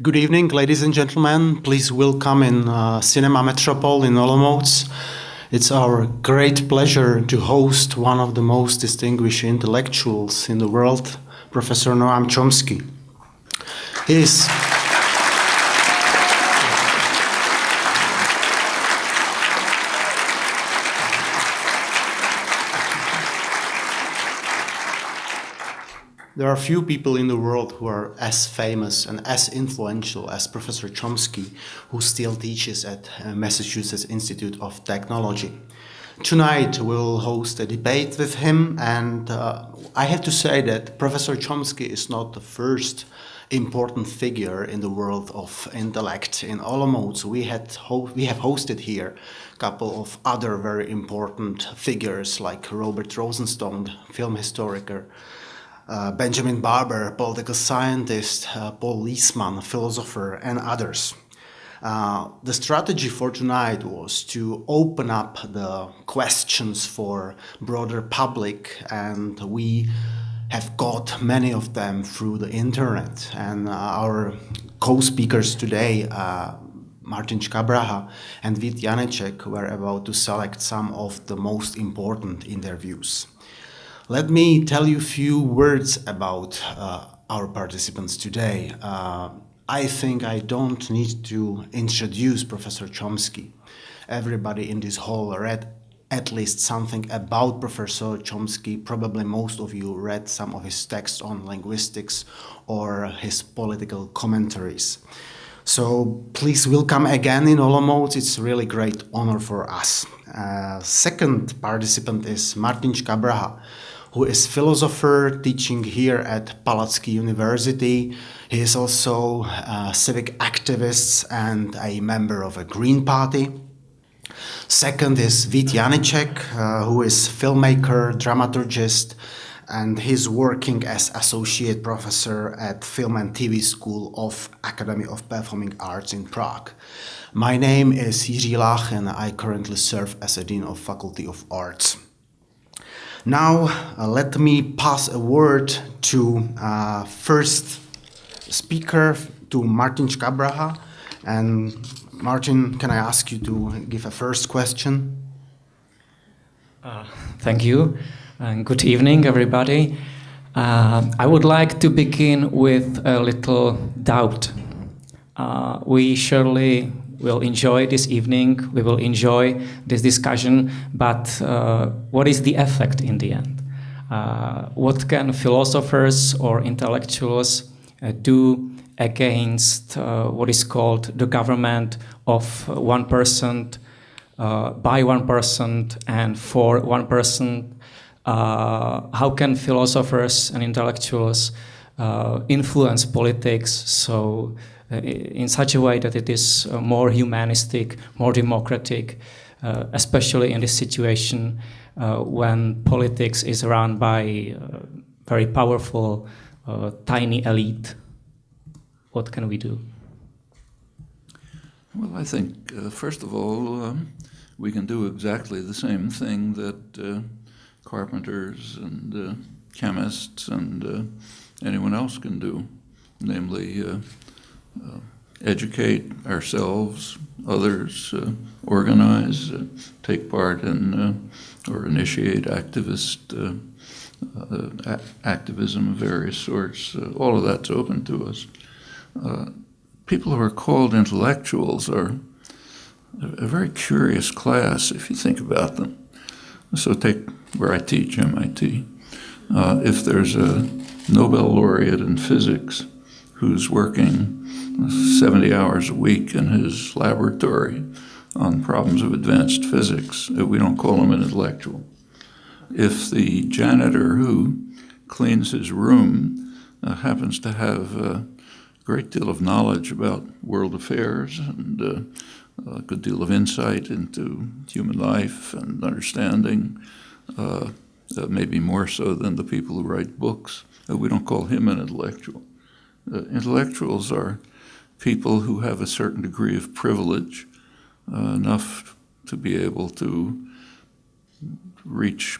Good evening, ladies and gentlemen. Please welcome in Cinema Metropol in Olomouci. It's our great pleasure to host one of the most distinguished intellectuals in the world, Professor Noam Chomsky. There are few people in the world who are as famous and as influential as Professor Chomsky, who still teaches at Massachusetts Institute of Technology. Tonight we'll host a debate with him, and I have to say that Professor Chomsky is not the first important figure in the world of intellect in Olomouci. We have hosted here a couple of other very important figures like Robert Rosenstone, film historiker, Benjamin Barber, political scientist, Paul Leesman, philosopher, and others. The strategy for tonight was to open up the questions for broader public, and we have got many of them through the internet. And our co-speakers today, Martin Škabraha and Vít Janeček, were about to select some of the most important interviews. Let me tell you a few words about our participants today. I think I don't need to introduce Professor Chomsky. Everybody in this hall read at least something about Professor Chomsky. Probably most of you read some of his texts on linguistics or his political commentaries. So please welcome again in Olomouci. It's a really great honor for us. Second participant is Martin Škabraha, who is philosopher teaching here at Palacký University. He is also a civic activist and a member of a Green Party. Second is Vít Janeček, who is filmmaker, dramaturgist, and he's working as associate professor at Film and TV School of Academy of Performing Arts in Prague. My name is Jiří Lach, and I currently serve as a dean of Faculty of Arts. Now, let me pass a word to first speaker, to Martin Škabraha. And Martin, can I ask you to give a first question? Thank you, and good evening, everybody. I would like to begin with a little doubt. We surely will enjoy this evening, we will enjoy this discussion, but what is the effect in the end? What can philosophers or intellectuals do against what is called the government of 1%, by 1% and for 1%? How can philosophers and intellectuals influence politics so in such a way that it is more humanistic, more democratic, especially in this situation when politics is run by a very powerful, tiny elite? What can we do? Well, I think, first of all, we can do exactly the same thing that carpenters and chemists and anyone else can do, namely educate ourselves, others, organize, take part in or initiate activism of various sorts. All of that's open to us. People who are called intellectuals are a very curious class if you think about them. So take where I teach, MIT. If there's a Nobel laureate in physics who's working 70 hours a week in his laboratory on problems of advanced physics, we don't call him an intellectual. If the janitor who cleans his room happens to have a great deal of knowledge about world affairs and a good deal of insight into human life and understanding, maybe more so than the people who write books, we don't call him an intellectual. Intellectuals are people who have a certain degree of privilege, enough to be able to reach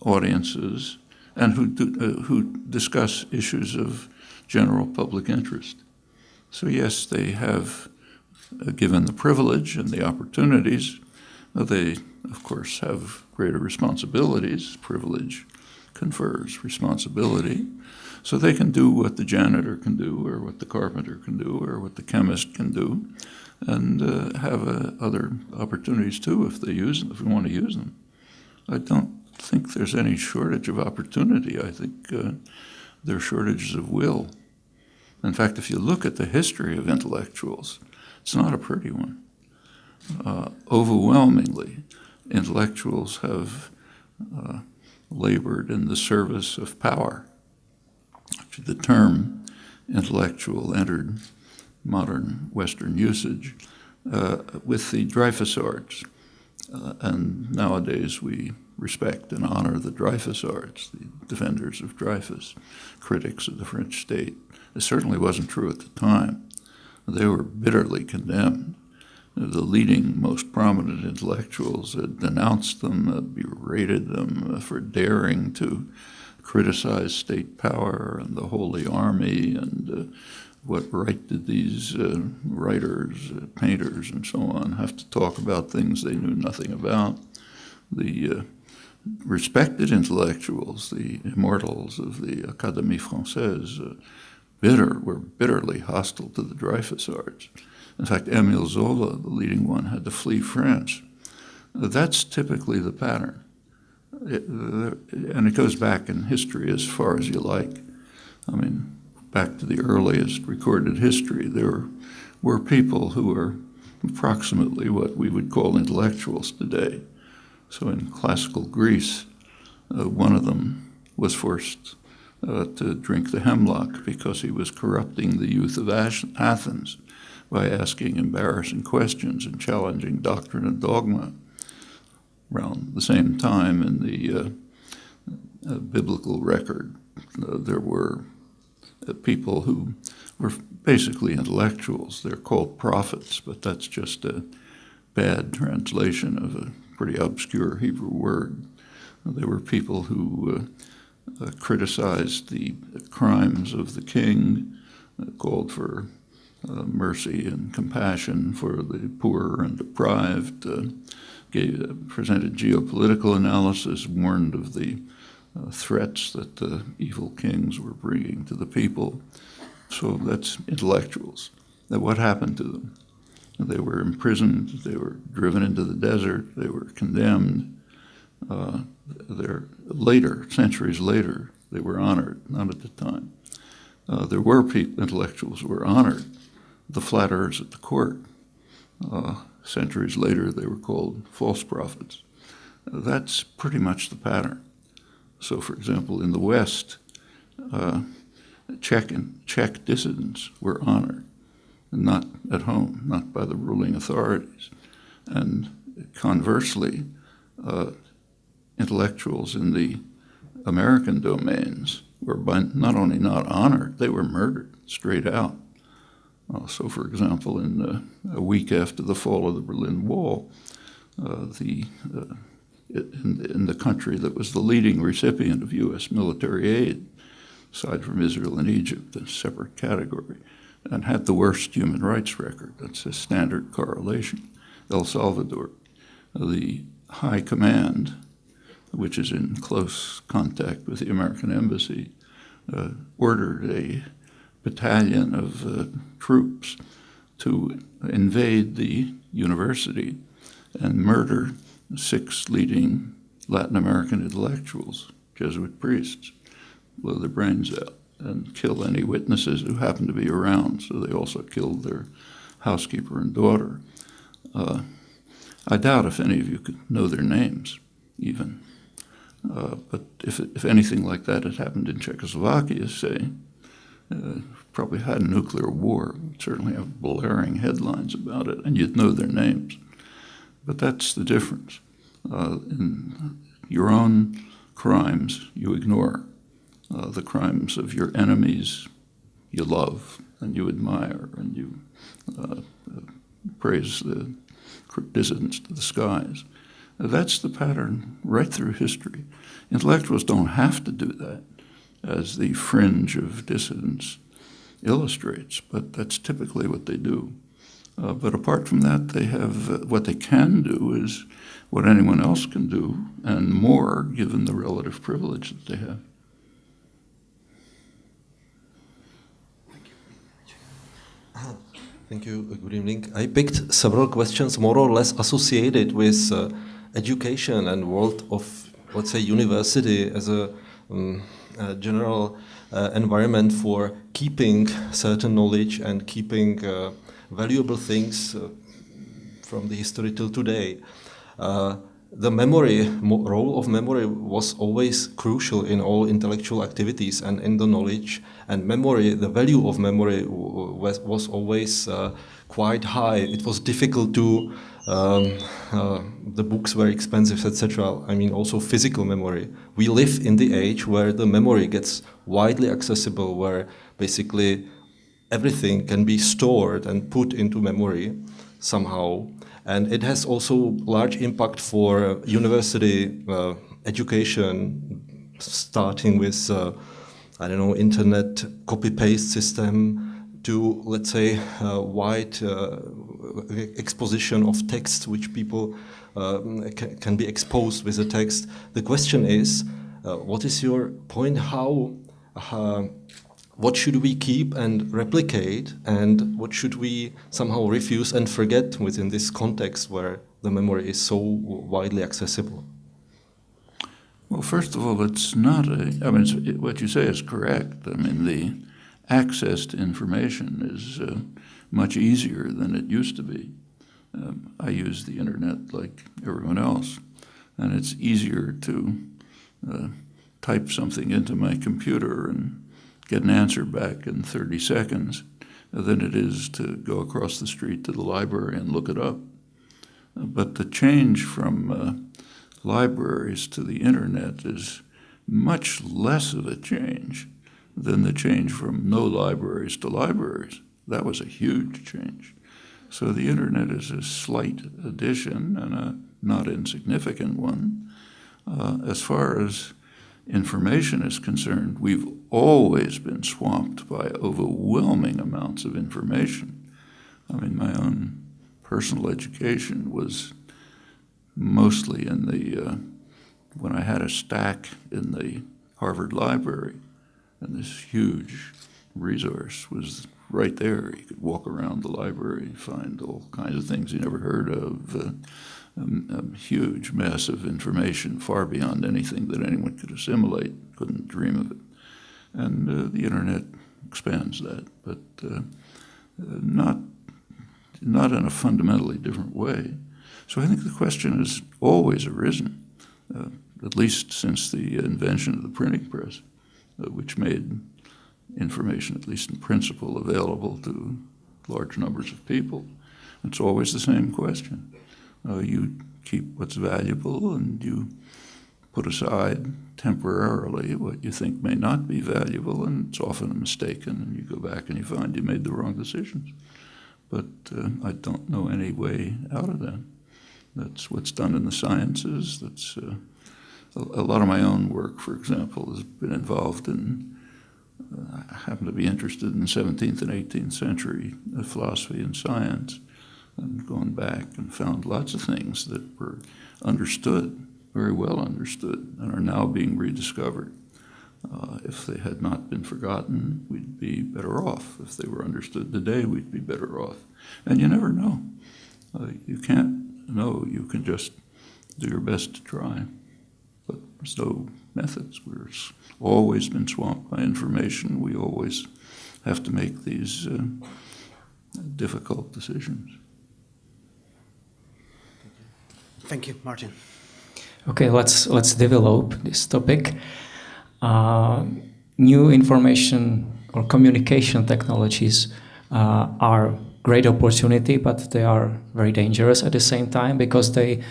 audiences and who discuss issues of general public interest. So yes, they have, given the privilege and the opportunities, they, of course, have greater responsibilities. Privilege confers responsibility. So they can do what the janitor can do, or what the carpenter can do, or what the chemist can do, and have other opportunities too if they use them, if we want to use them. I don't think there's any shortage of opportunity. I think there are shortages of will. In fact, if you look at the history of intellectuals, it's not a pretty one. Overwhelmingly, intellectuals have labored in the service of power. The term intellectual entered modern Western usage with the Dreyfus Arts. And nowadays we respect and honor the Dreyfus Arts, the defenders of Dreyfus, critics of the French state. It certainly wasn't true at the time. They were bitterly condemned. The leading, most prominent intellectuals had denounced them, berated them for daring to criticize state power and the Holy Army, and what right did these writers, painters, and so on have to talk about things they knew nothing about. The respected intellectuals, the immortals of the Académie Française, were bitterly hostile to the Dreyfus Arts. In fact, Émile Zola, the leading one, had to flee France. That's typically the pattern. And it goes back in history as far as you like. I mean, back to the earliest recorded history, there were people who were approximately what we would call intellectuals today. So in classical Greece, one of them was forced to drink the hemlock because he was corrupting the youth of Athens by asking embarrassing questions and challenging doctrine and dogma. Around the same time in the biblical record, there were people who were basically intellectuals. They're called prophets, but that's just a bad translation of a pretty obscure Hebrew word. There were people who criticized the crimes of the king, called for mercy and compassion for the poor and deprived, presented geopolitical analysis, warned of the threats that the evil kings were bringing to the people. So that's intellectuals. Now, what happened to them? They were imprisoned, they were driven into the desert, they were condemned. Centuries later, they were honored, not at the time. There were intellectuals who were honored, the flatterers at the court. Centuries later, they were called false prophets. That's pretty much the pattern. So, for example, in the West, Czech dissidents were honored, not at home, not by the ruling authorities. And conversely, intellectuals in the American domains were not only not honored, they were murdered straight out. So, for example, in a week after the fall of the Berlin Wall, in the country that was the leading recipient of U.S. military aid, aside from Israel and Egypt, a separate category, and had the worst human rights record. That's a standard correlation. El Salvador, the High Command, which is in close contact with the American Embassy, ordered a battalion of troops to invade the university and murder 6 leading Latin American intellectuals, Jesuit priests, blow their brains out and kill any witnesses who happened to be around. So they also killed their housekeeper and daughter. I doubt if any of you could know their names, even. But if anything like that had happened in Czechoslovakia, say, probably had a nuclear war, we'd certainly have blaring headlines about it, and you'd know their names. But that's the difference. In your own crimes, you ignore. The crimes of your enemies, you love and you admire, and you praise the dissidents to the skies. That's the pattern right through history. Intellectuals don't have to do that as the fringe of dissidents illustrates, but that's typically what they do. But apart from that, they have what they can do is what anyone else can do, and more given the relative privilege that they have. Thank you. Good evening. I picked several questions more or less associated with education and world of, let's say, university as a general environment for keeping certain knowledge and keeping valuable things from the history till today. The role of memory was always crucial in all intellectual activities and in the knowledge. And memory, the value of memory was always quite high. It was difficult to, the books were expensive, etc. I mean, also physical memory. We live in the age where the memory gets widely accessible, where basically everything can be stored and put into memory somehow. And it has also large impact for university education, starting with, internet copy-paste system to, let's say, wide exposition of text, which people can be exposed with the text. The question is, what is your point? What should we keep and replicate, and what should we somehow refuse and forget within this context where the memory is so widely accessible? Well, first of all, it's not what you say is correct. I mean, the access to information is much easier than it used to be. I use the internet like everyone else, and it's easier to type something into my computer and get an answer back in 30 seconds than it is to go across the street to the library and look it up. But the change from libraries to the internet is much less of a change than the change from no libraries to libraries. That was a huge change. So the internet is a slight addition and a not insignificant one. As far as information is concerned, we've always been swamped by overwhelming amounts of information. I mean, my own personal education was mostly in when I had a stack in the Harvard Library, and this huge resource was right there. You could walk around the library, find all kinds of things you never heard of, huge, massive information far beyond anything that anyone could assimilate, couldn't dream of it. And the internet expands that, but not in a fundamentally different way. So I think the question has always arisen, at least since the invention of the printing press, which made information, at least in principle, available to large numbers of people. It's always the same question. You keep what's valuable and you put aside temporarily what you think may not be valuable, and it's often mistaken, and you go back and you find you made the wrong decisions. But I don't know any way out of that. That's what's done in the sciences. That's a lot of my own work, for example, has been involved in, I happen to be interested in 17th and 18th century philosophy and science, and gone back and found lots of things that were understood, very well understood, and are now being rediscovered. If they had not been forgotten, we'd be better off. If they were understood today, we'd be better off. And you never know. You can't know. You can just do your best to try. But there's no methods. We're always been swamped by information. We always have to make these difficult decisions. Thank you, Martin. Okay, let's develop this topic. New information or communication technologies are great opportunity, but they are very dangerous at the same time, because they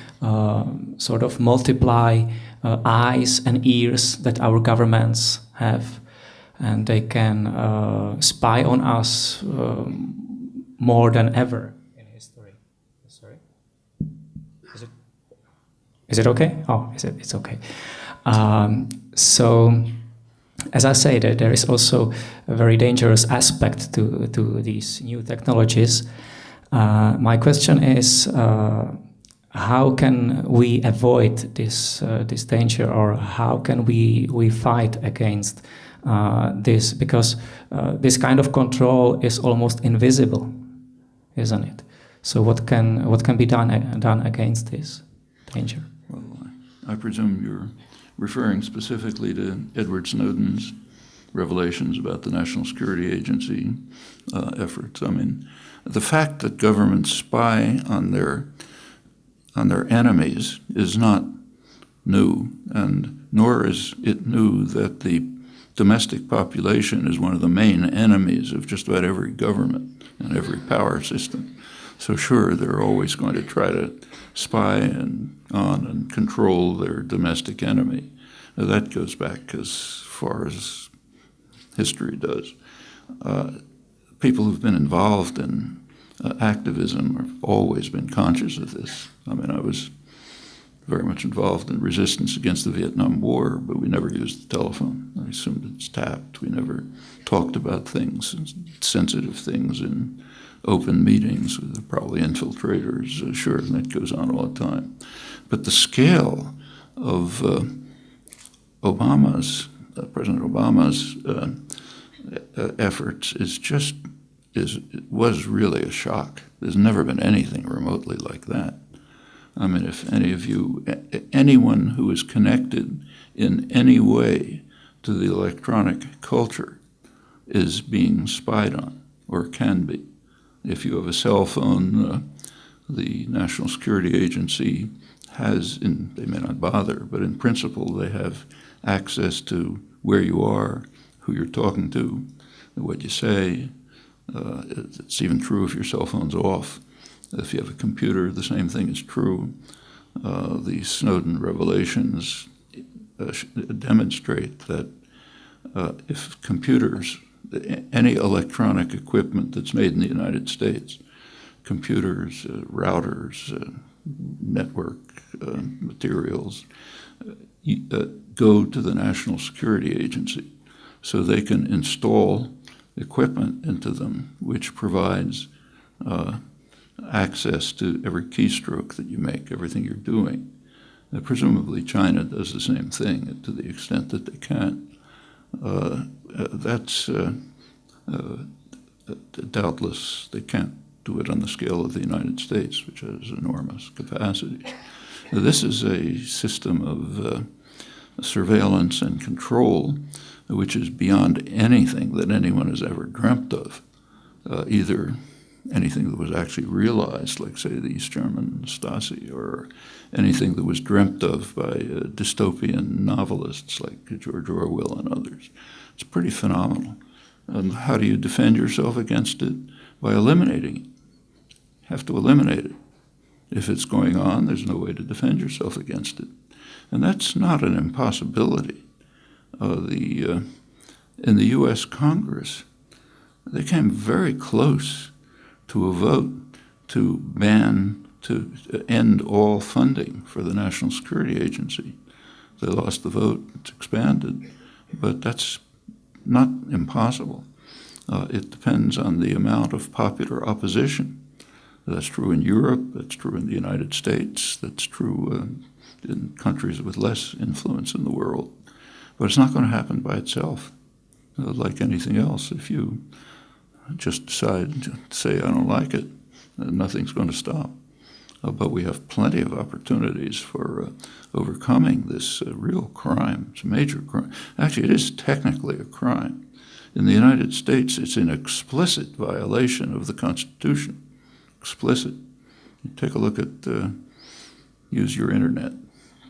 sort of multiply eyes and ears that our governments have, and they can spy on us more than ever in history. Sorry, is it okay? Oh, is it? It's okay. So as I say, there is also a very dangerous aspect to these new technologies. My question is, how can we avoid this danger, or how can we fight against this? Because this kind of control is almost invisible, isn't it? So what can be done against this danger? Well, I presume you're referring specifically to Edward Snowden's revelations about the National Security Agency efforts. I mean, the fact that governments spy on their enemies is not new, and nor is it new that the domestic population is one of the main enemies of just about every government and every power system. So sure, they're always going to try to spy on and control their domestic enemy. Now, that goes back as far as history does. People who've been involved in activism have always been conscious of this. I mean, I was very much involved in resistance against the Vietnam War, but we never used the telephone. I assumed it's tapped. We never talked about things, sensitive things, in open meetings with probably infiltrators. Sure, and that goes on all the time. But the scale of President Obama's efforts was really a shock. There's never been anything remotely like that. I mean, if anyone who is connected in any way to the electronic culture is being spied on, or can be. If you have a cell phone, the National Security Agency they may not bother, but in principle they have access to where you are, who you're talking to, what you say. It's even true if your cell phone's off. If you have a computer, the same thing is true. The Snowden revelations demonstrate that if computers, any electronic equipment that's made in the United States, computers, routers, network materials, go to the National Security Agency, so they can install equipment into them which provides access to every keystroke that you make, everything you're doing. Presumably China does the same thing to the extent that they can. That's doubtless they can't do it on the scale of the United States, which has enormous capacities. This is a system of surveillance and control which is beyond anything that anyone has ever dreamt of, either anything that was actually realized, like, say, the East German Stasi, or anything that was dreamt of by dystopian novelists like George Orwell and others. It's pretty phenomenal. And how do you defend yourself against it? By eliminating it. You have to eliminate it. If it's going on, there's no way to defend yourself against it. And that's not an impossibility. In the U.S. Congress, they came very close to a vote to end all funding for the National Security Agency. They lost the vote, it's expanded, but that's not impossible. It depends on the amount of popular opposition. That's true in Europe, that's true in the United States, that's true in countries with less influence in the world. But it's not going to happen by itself. Like anything else, if you just decide to say, I don't like it, nothing's going to stop. But we have plenty of opportunities for overcoming this real crime. It's a major crime. Actually, it is technically a crime. In the United States, it's an explicit violation of the Constitution. Explicit. You take a look at, use your internet,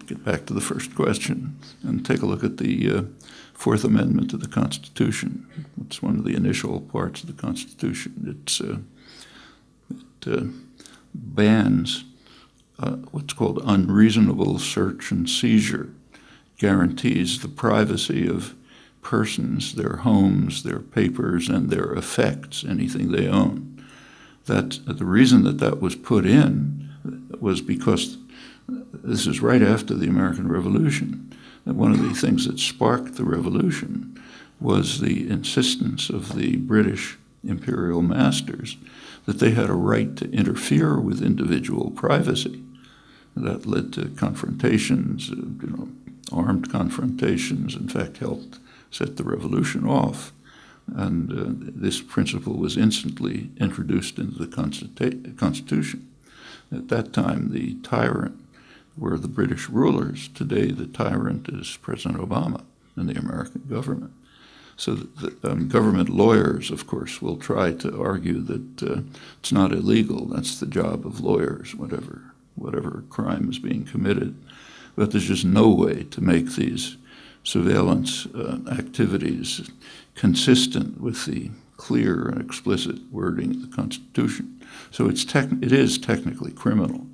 get back to the first question, and take a look at the Fourth Amendment to the Constitution. It's one of the initial parts of the Constitution. It bans what's called unreasonable search and seizure, guarantees the privacy of persons, their homes, their papers, and their effects, anything they own. That the reason that was put in was because this is right after the American Revolution. And one of the things that sparked the revolution was the insistence of the British imperial masters that they had a right to interfere with individual privacy. That led to confrontations, armed confrontations, in fact helped set the revolution off. And this principle was instantly introduced into the Constitution. At that time, the tyrant were the British rulers. Today, the tyrant is President Obama and the American government. So the government lawyers, of course, will try to argue that it's not illegal. That's the job of lawyers, whatever crime is being committed. But there's just no way to make these surveillance activities consistent with the clear and explicit wording of the Constitution. So it is technically criminal.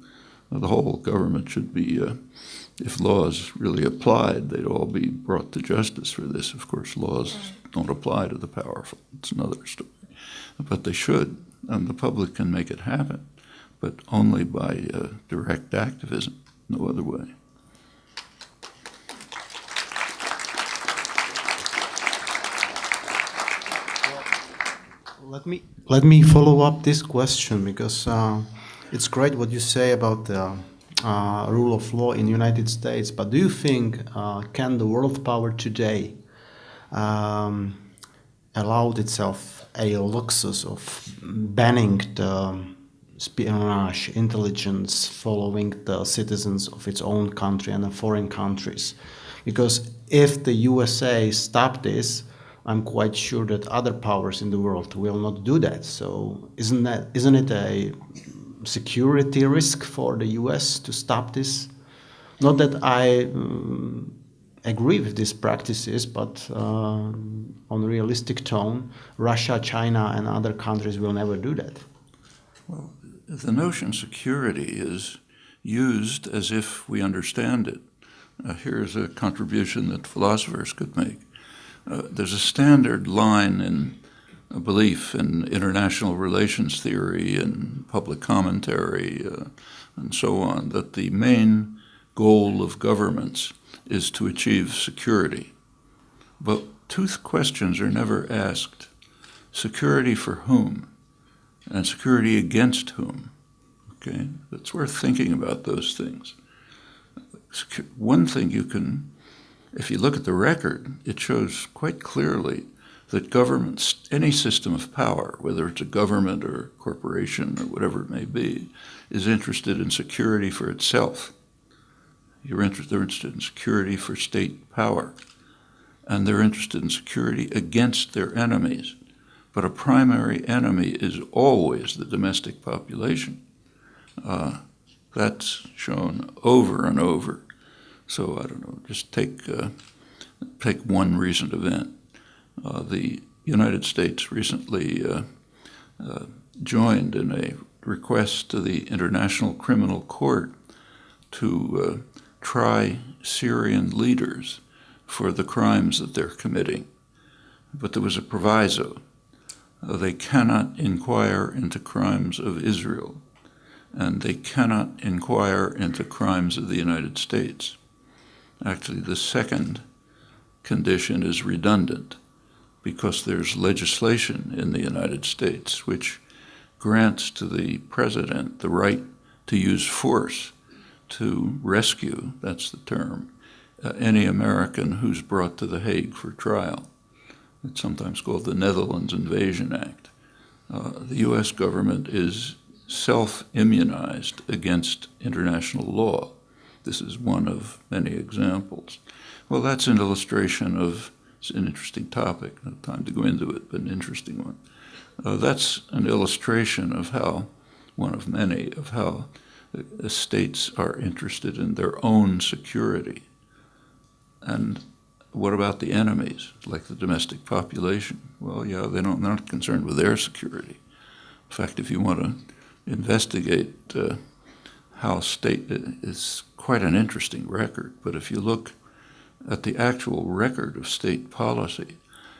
The whole government should be, if laws really applied, they'd all be brought to justice for this. Of course, laws don't apply to the powerful. It's another story. But they should, and the public can make it happen, but only by direct activism, no other way. Let me follow up this question, because it's great what you say about the rule of law in the United States, but do you think can the world power today allowed itself a luxus of banning the espionage, intelligence, following the citizens of its own country and the foreign countries? Because if the USA stopped this, I'm quite sure that other powers in the world will not do that. So isn't it a security risk for the US to stop this? Not that I agree with these practices, but on a realistic tone, Russia, China, and other countries will never do that. Well, the notion security is used as if we understand it. Here's a contribution that philosophers could make. There's a standard line in a belief in international relations theory and public commentary and so on, that the main goal of governments is to achieve security. But two questions are never asked. Security for whom? And security against whom? Okay, it's worth thinking about those things. One thing you can, if you look at the record, it shows quite clearly that governments, any system of power, whether it's a government or a corporation or whatever it may be, is interested in security for itself. They're interested in security for state power, and they're interested in security against their enemies. But a primary enemy is always the domestic population. That's shown over and over. So I don't know, just take one recent event. The United States recently joined in a request to the International Criminal Court to try Syrian leaders for the crimes that they're committing. But there was a proviso. They cannot inquire into crimes of Israel, and they cannot inquire into crimes of the United States. Actually, the second condition is redundant, because there's legislation in the United States which grants to the president the right to use force to rescue, that's the term, any American who's brought to The Hague for trial. It's sometimes called the Netherlands Invasion Act. The U.S. government is self-immunized against international law. This is one of many examples. Well, that's an illustration of, it's an interesting topic, no time to go into it, but an interesting one. That's an illustration of how, one of many, of how states are interested in their own security. And what about the enemies, like the domestic population? Well, yeah, they're not concerned with their security. In fact, if you want to investigate how state, it's quite an interesting record, but if you look at the actual record of state policy,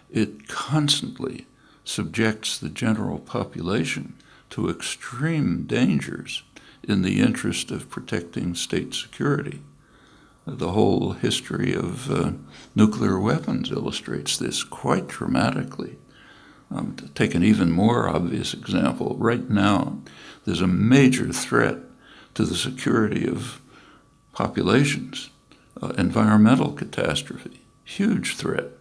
it constantly subjects the general population to extreme dangers in the interest of protecting state security. The whole history of nuclear weapons illustrates this quite dramatically. To take an even more obvious example, right now there's a major threat to the security of populations, environmental catastrophe, huge threat.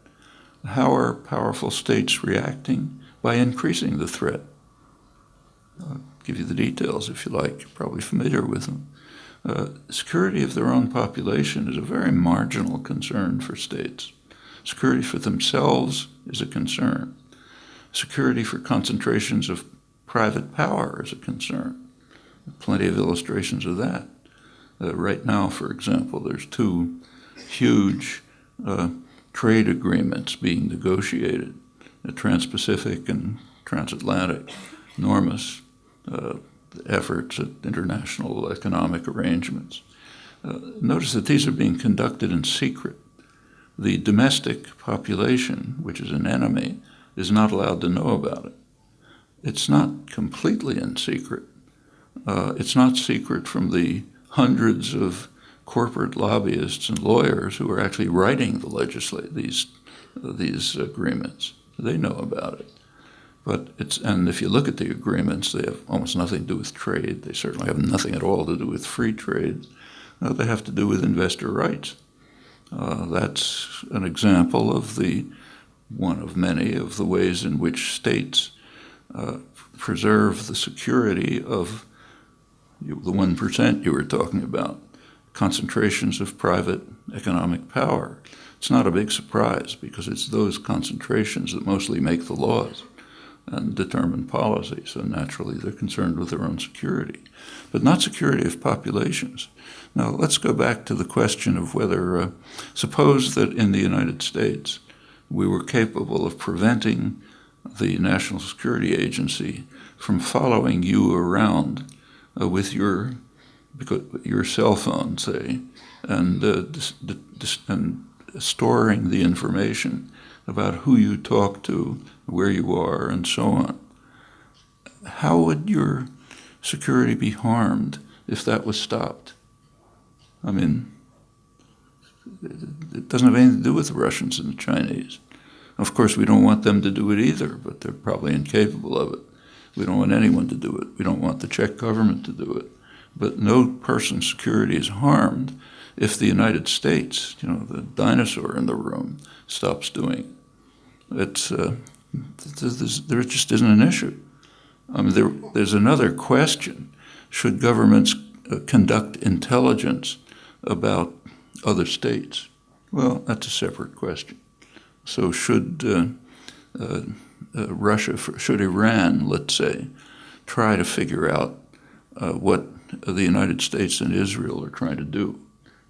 How are powerful states reacting? By increasing the threat. I'll give you the details if you like. You're probably familiar with them. Security of their own population is a very marginal concern for states. Security for themselves is a concern. Security for concentrations of private power is a concern. Plenty of illustrations of that. Right now, for example, there's two huge trade agreements being negotiated, the Trans-Pacific and Transatlantic, enormous efforts at international economic arrangements. Notice that these are being conducted in secret. The domestic population, which is an enemy, is not allowed to know about it. It's not completely in secret. It's not secret from the hundreds of corporate lobbyists and lawyers who are actually writing these agreements. They know about it. And if you look at the agreements, they have almost nothing to do with trade. They certainly have nothing at all to do with free trade. They have to do with investor rights. That's an example of one of many of the ways in which states preserve the security of the 1% you were talking about, concentrations of private economic power. It's not a big surprise because it's those concentrations that mostly make the laws and determine policy, so naturally they're concerned with their own security, but not security of populations. Now let's go back to the question of whether, suppose that in the United States we were capable of preventing the National Security Agency from following you around with your cell phone, say, and storing the information about who you talk to, where you are, and so on. How would your security be harmed if that was stopped? I mean, it doesn't have anything to do with the Russians and the Chinese. Of course, we don't want them to do it either, but they're probably incapable of it. We don't want anyone to do it. We don't want the Czech government to do it. But no person's security is harmed if the United States, the dinosaur in the room, stops doing it. There just isn't an issue. I mean, there's another question. Should governments conduct intelligence about other states? Well, that's a separate question. So should should Iran, let's say, try to figure out what the United States and Israel are trying to do?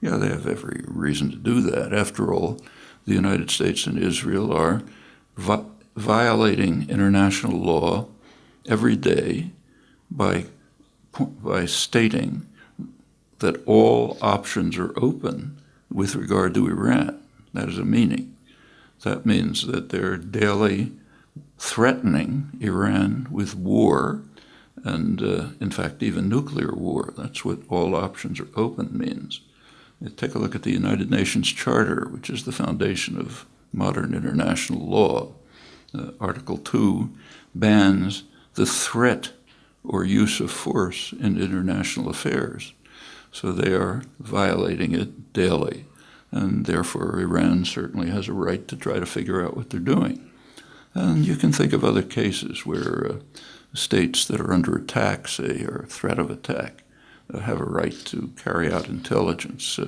Yeah, they have every reason to do that. After all, the United States and Israel are violating international law every day by stating that all options are open with regard to Iran. That is a meaning. That means that they're daily threatening Iran with war and, in fact, even nuclear war. That's what all options are open means. Take a look at the United Nations Charter, which is the foundation of modern international law. Article 2 bans the threat or use of force in international affairs. So they are violating it daily. And therefore, Iran certainly has a right to try to figure out what they're doing. And you can think of other cases where states that are under attack, say, or threat of attack, have a right to carry out intelligence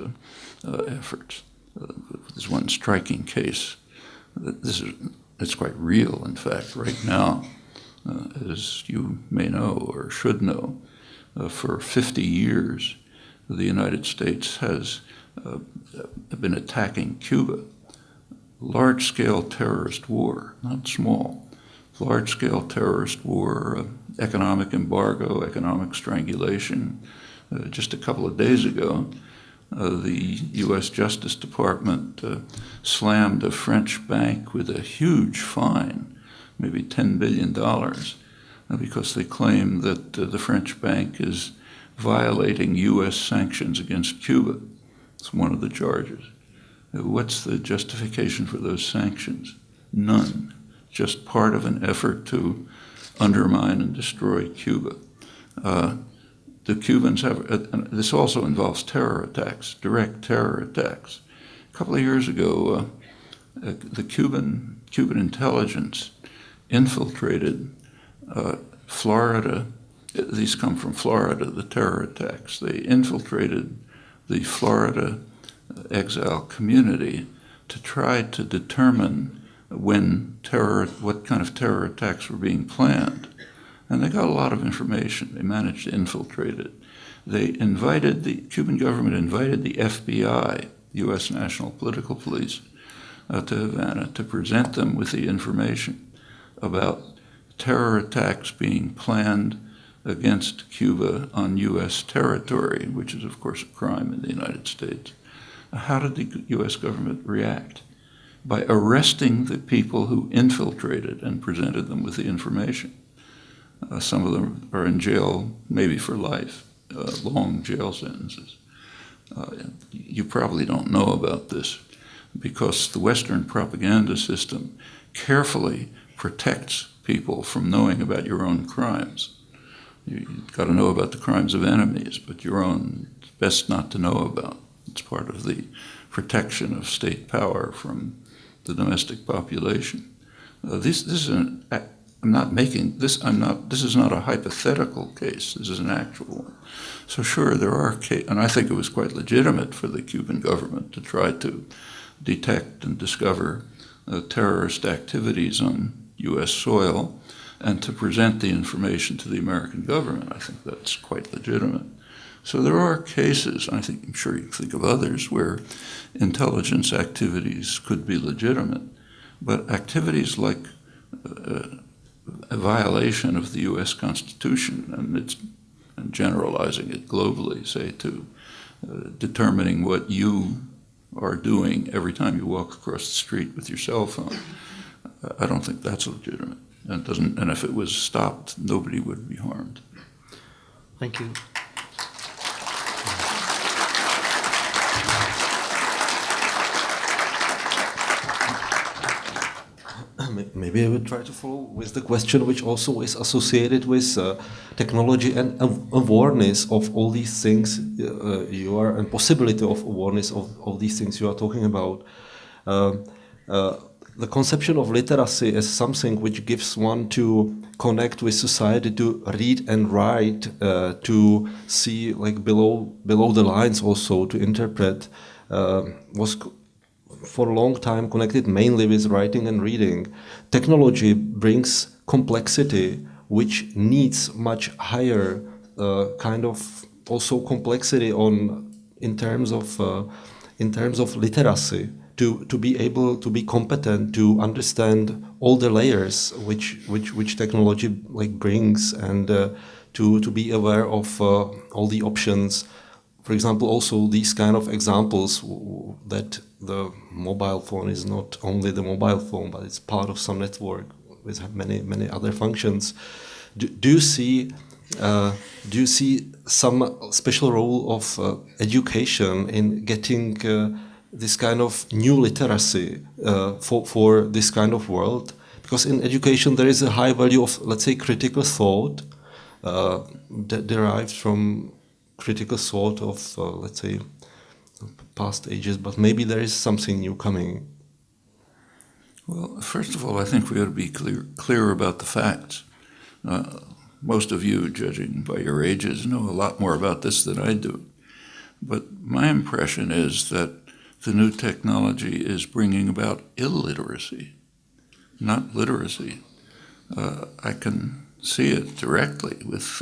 efforts. There's one striking case. It's quite real, in fact, right now, as you may know or should know. For 50 years, the United States has been attacking Cuba. Large-scale terrorist war, not small. Large-scale terrorist war, economic embargo, economic strangulation. Just a couple of days ago, the U.S. Justice Department slammed a French bank with a huge fine, maybe $10 billion, because they claim that the French bank is violating U.S. sanctions against Cuba. It's one of the charges. What's the justification for those sanctions? None. Just part of an effort to undermine and destroy Cuba. The Cubans have, this also involves terror attacks, direct terror attacks. A couple of years ago, the Cuban intelligence infiltrated Florida. These come from Florida, the terror attacks. They infiltrated the Florida exile community to try to determine what kind of terror attacks were being planned. And they got a lot of information. They managed to infiltrate it. The Cuban government invited the FBI, U.S. National Political Police, to Havana to present them with the information about terror attacks being planned against Cuba on U.S. territory, which is, of course, a crime in the United States. How did the U.S. government react? By arresting the people who infiltrated and presented them with the information. Some of them are in jail, maybe for life, long jail sentences. You probably don't know about this because the Western propaganda system carefully protects people from knowing about your own crimes. You've got to know about the crimes of enemies, but your own, it's best not to know about. It's part of the protection of state power from the domestic population. This is not a hypothetical case. This is an actual one. So sure, there are cases, and I think it was quite legitimate for the Cuban government to try to detect and discover terrorist activities on U.S. soil and to present the information to the American government. I think that's quite legitimate. So there are cases, I'm sure you can think of others, where intelligence activities could be legitimate, but activities like a violation of the U.S. Constitution, and generalizing it globally, say to determining what you are doing every time you walk across the street with your cell phone, I don't think that's legitimate. And if it was stopped, nobody would be harmed. Thank you. Maybe I would try to follow with the question which also is associated with technology and awareness of all these things and possibility of awareness of these things you are talking about. The conception of literacy as something which gives one to connect with society, to read and write, to see like below the lines also, to interpret, was for a long time connected mainly with writing and reading. Technology brings complexity which needs much higher kind of also complexity in terms of literacy, to be able to be competent to understand all the layers which technology like brings, and to be aware of all the options. For example, also these kind of examples that the mobile phone is not only the mobile phone, but it's part of some network with many other functions. Do you see some special role of education in getting this kind of new literacy for this kind of world? Because in education there is a high value of, let's say, critical thought that derives from critical thought of, let's say, past ages, but maybe there is something new coming. Well, first of all, I think we ought to be clear about the facts. Most of you, judging by your ages, know a lot more about this than I do. But my impression is that the new technology is bringing about illiteracy, not literacy. I can see it directly with,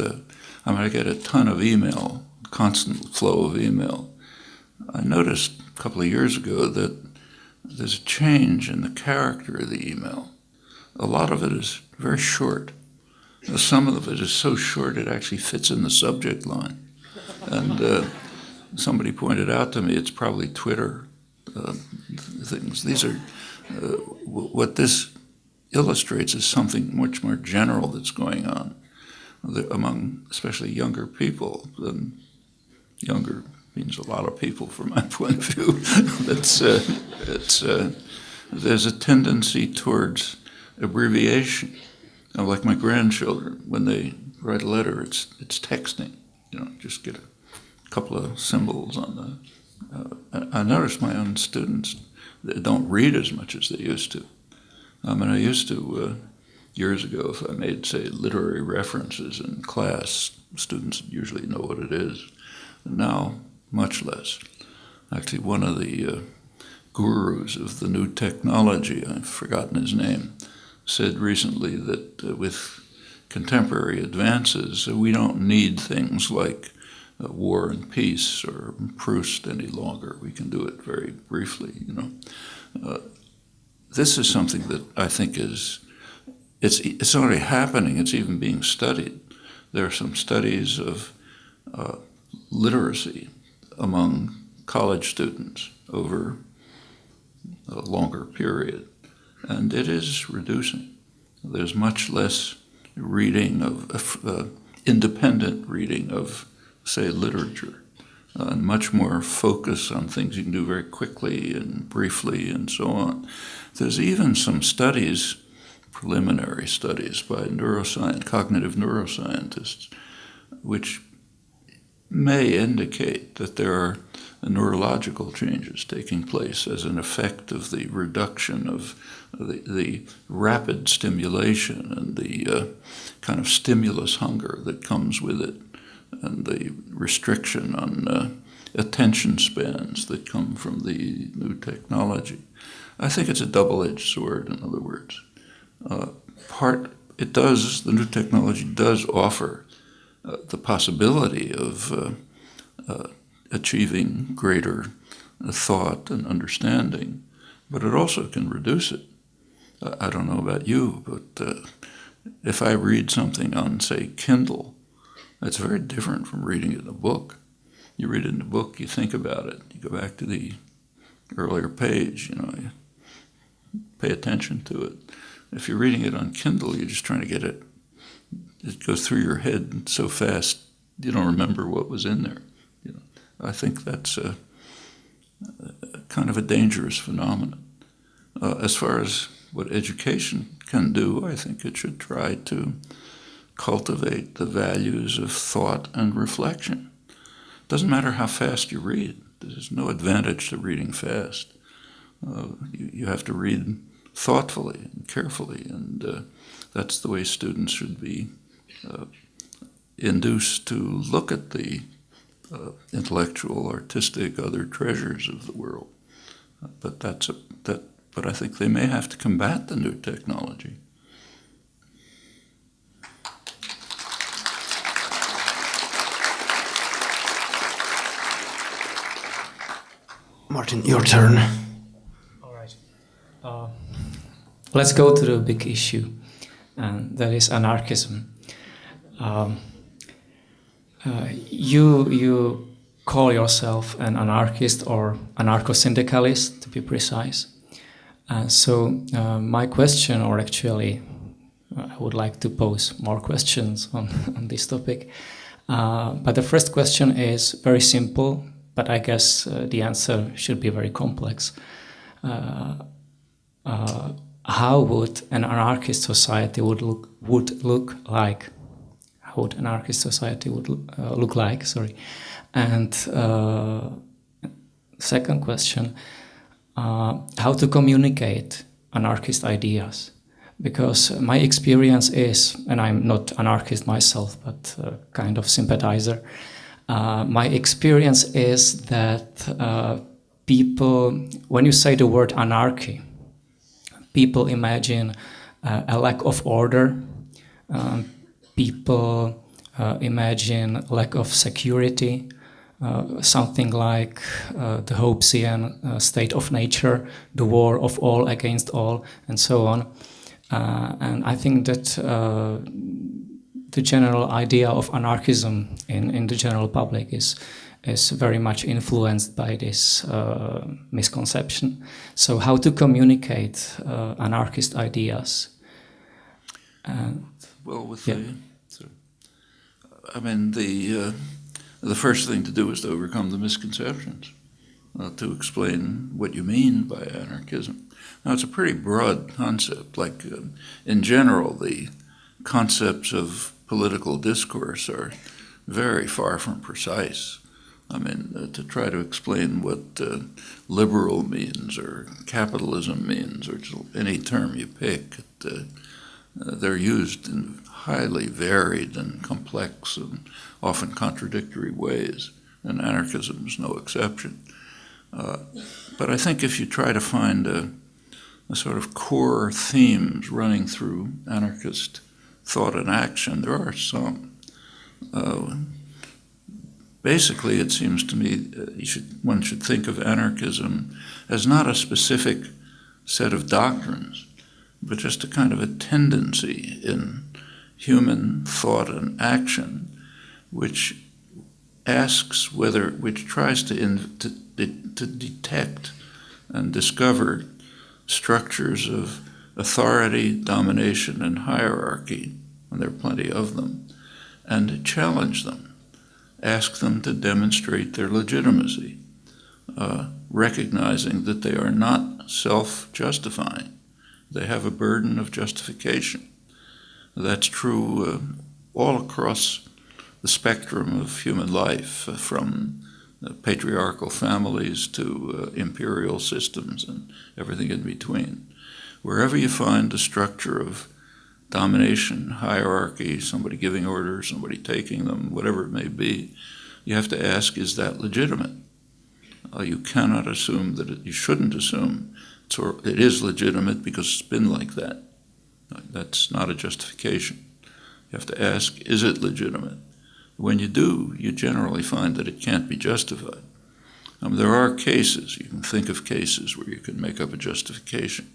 I get a ton of email, constant flow of email. I noticed a couple of years ago that there's a change in the character of the email. A lot of it is very short. Some of it is so short it actually fits in the subject line. And somebody pointed out to me it's probably Twitter things. These are, what this illustrates is something much more general that's going on among especially younger people than younger means a lot of people from my point of view. There's a tendency towards abbreviation. Like my grandchildren, when they write a letter, it's texting. Just get a couple of symbols on the. I notice my own students, they don't read as much as they used to. I used to, years ago, if I made, say, literary references in class, students usually know what it is. Now, much less. Actually, one of the gurus of the new technology, I've forgotten his name, said recently that with contemporary advances, we don't need things like War and Peace or Proust any longer. We can do it very briefly, This is something that I think it's already happening. It's even being studied. There are some studies of literacy among college students over a longer period, and it is reducing. There's much less reading of independent reading of, say, literature, and much more focus on things you can do very quickly and briefly and so on. There's even some studies, preliminary studies by cognitive neuroscientists, which may indicate that there are neurological changes taking place as an effect of the reduction of the rapid stimulation and the kind of stimulus hunger that comes with it, and the restriction on attention spans that come from the new technology. I think it's a double-edged sword, in other words. The new technology does offer the possibility of achieving greater thought and understanding, but it also can reduce it. I don't know about you, but if I read something on, say, Kindle, that's very different from reading it in a book. You read it in a book, you think about it, you go back to the earlier page, you pay attention to it. If you're reading it on Kindle, you're just trying to get it. It goes through your head so fast, you don't remember what was in there. I think that's a kind of a dangerous phenomenon. As far as what education can do, I think it should try to cultivate the values of thought and reflection. It doesn't matter how fast you read. There's no advantage to reading fast. You have to read thoughtfully and carefully, and that's the way students should be induced to look at the intellectual, artistic, other treasures of the world. But I think they may have to combat the new technology. Martin, your turn. All right. Let's go to the big issue, and that is anarchism. You call yourself an anarchist or anarcho-syndicalist, to be precise. So my question, or actually I would like to pose more questions on this topic. But the first question is very simple, but I guess the answer should be very complex. How would an anarchist society would look like? How would an anarchist society would look like? Sorry. And second question: how to communicate anarchist ideas? Because my experience is, and I'm not anarchist myself, but kind of sympathizer. My experience is that people, when you say the word anarchy, people imagine a lack of order. People imagine lack of security, something like the Hobbesian state of nature, the war of all against all, and so on. And I think that the general idea of anarchism in the general public is very much influenced by this misconception. So how to communicate anarchist ideas? the first thing to do is to overcome the misconceptions, to explain what you mean by anarchism. Now, it's a pretty broad concept. Like, in general, the concepts of political discourse are very far from precise. I mean, to try to explain what liberal means or capitalism means, or any term you pick, they're used in highly varied and complex and often contradictory ways, and anarchism is no exception. But I think if you try to find a sort of core themes running through anarchist thought and action, there are some. Basically, it seems to me one should think of anarchism as not a specific set of doctrines, but just a kind of a tendency in human thought and action, which tries to detect and discover structures of authority, domination, and hierarchy, and there are plenty of them, and challenge them. Ask them to demonstrate their legitimacy, recognizing that they are not self-justifying. They have a burden of justification. That's true all across the spectrum of human life, from patriarchal families to imperial systems and everything in between. Wherever you find a structure of domination, hierarchy, somebody giving orders, somebody taking them, whatever it may be, you have to ask, is that legitimate? You cannot assume that you shouldn't assume it is legitimate because it's been like that. That's not a justification. You have to ask, is it legitimate? When you do, you generally find that it can't be justified. There are cases, you can think of cases where you can make up a justification,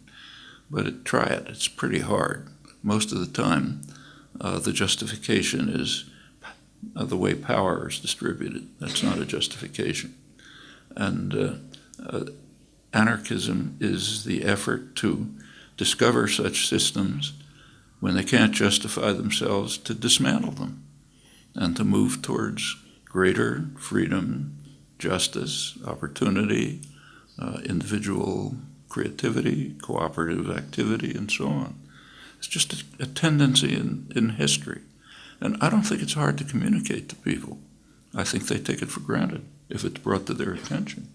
but try it, it's pretty hard. Most of the time, the justification is the way power is distributed. That's not a justification. And anarchism is the effort to discover such systems when they can't justify themselves, to dismantle them and to move towards greater freedom, justice, opportunity, individual creativity, cooperative activity, and so on. It's just a tendency in history. And I don't think it's hard to communicate to people. I think they take it for granted if it's brought to their attention.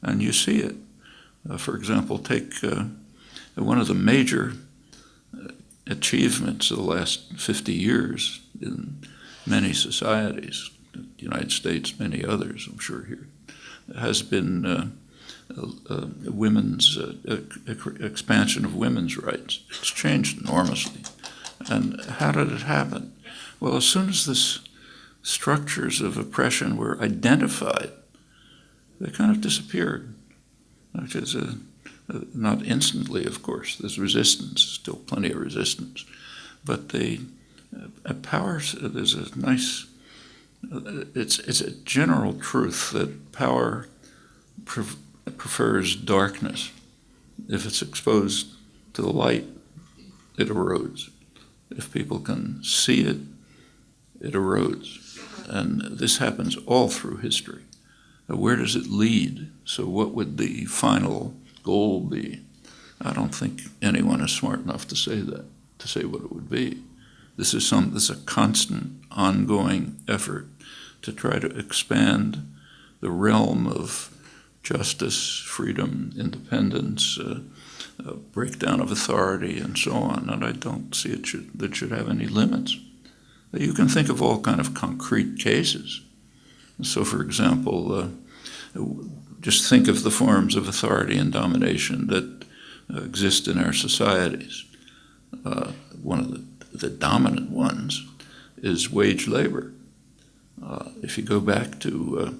And you see it. For example, take one of the major achievements of the last 50 years in many societies, the United States, many others, I'm sure here, has been women's expansion of women's rights. It's changed enormously. And how did it happen? Well, as soon as the structures of oppression were identified, they kind of disappeared, which is not instantly, of course. There's resistance, still plenty of resistance. But there's a nice, it's a general truth that power prefers darkness. If it's exposed to the light, it erodes. If people can see it, it erodes. And this happens all through history. Where does it lead? So what would the final goal be? I don't think anyone is smart enough to say that, to say what it would be. This is a constant, ongoing effort to try to expand the realm of justice, freedom, independence, breakdown of authority, and so on. And I don't see that should have any limits. You can think of all kind of concrete cases. So, for example, just think of the forms of authority and domination that exist in our societies. One of the dominant ones is wage labor. If you go back to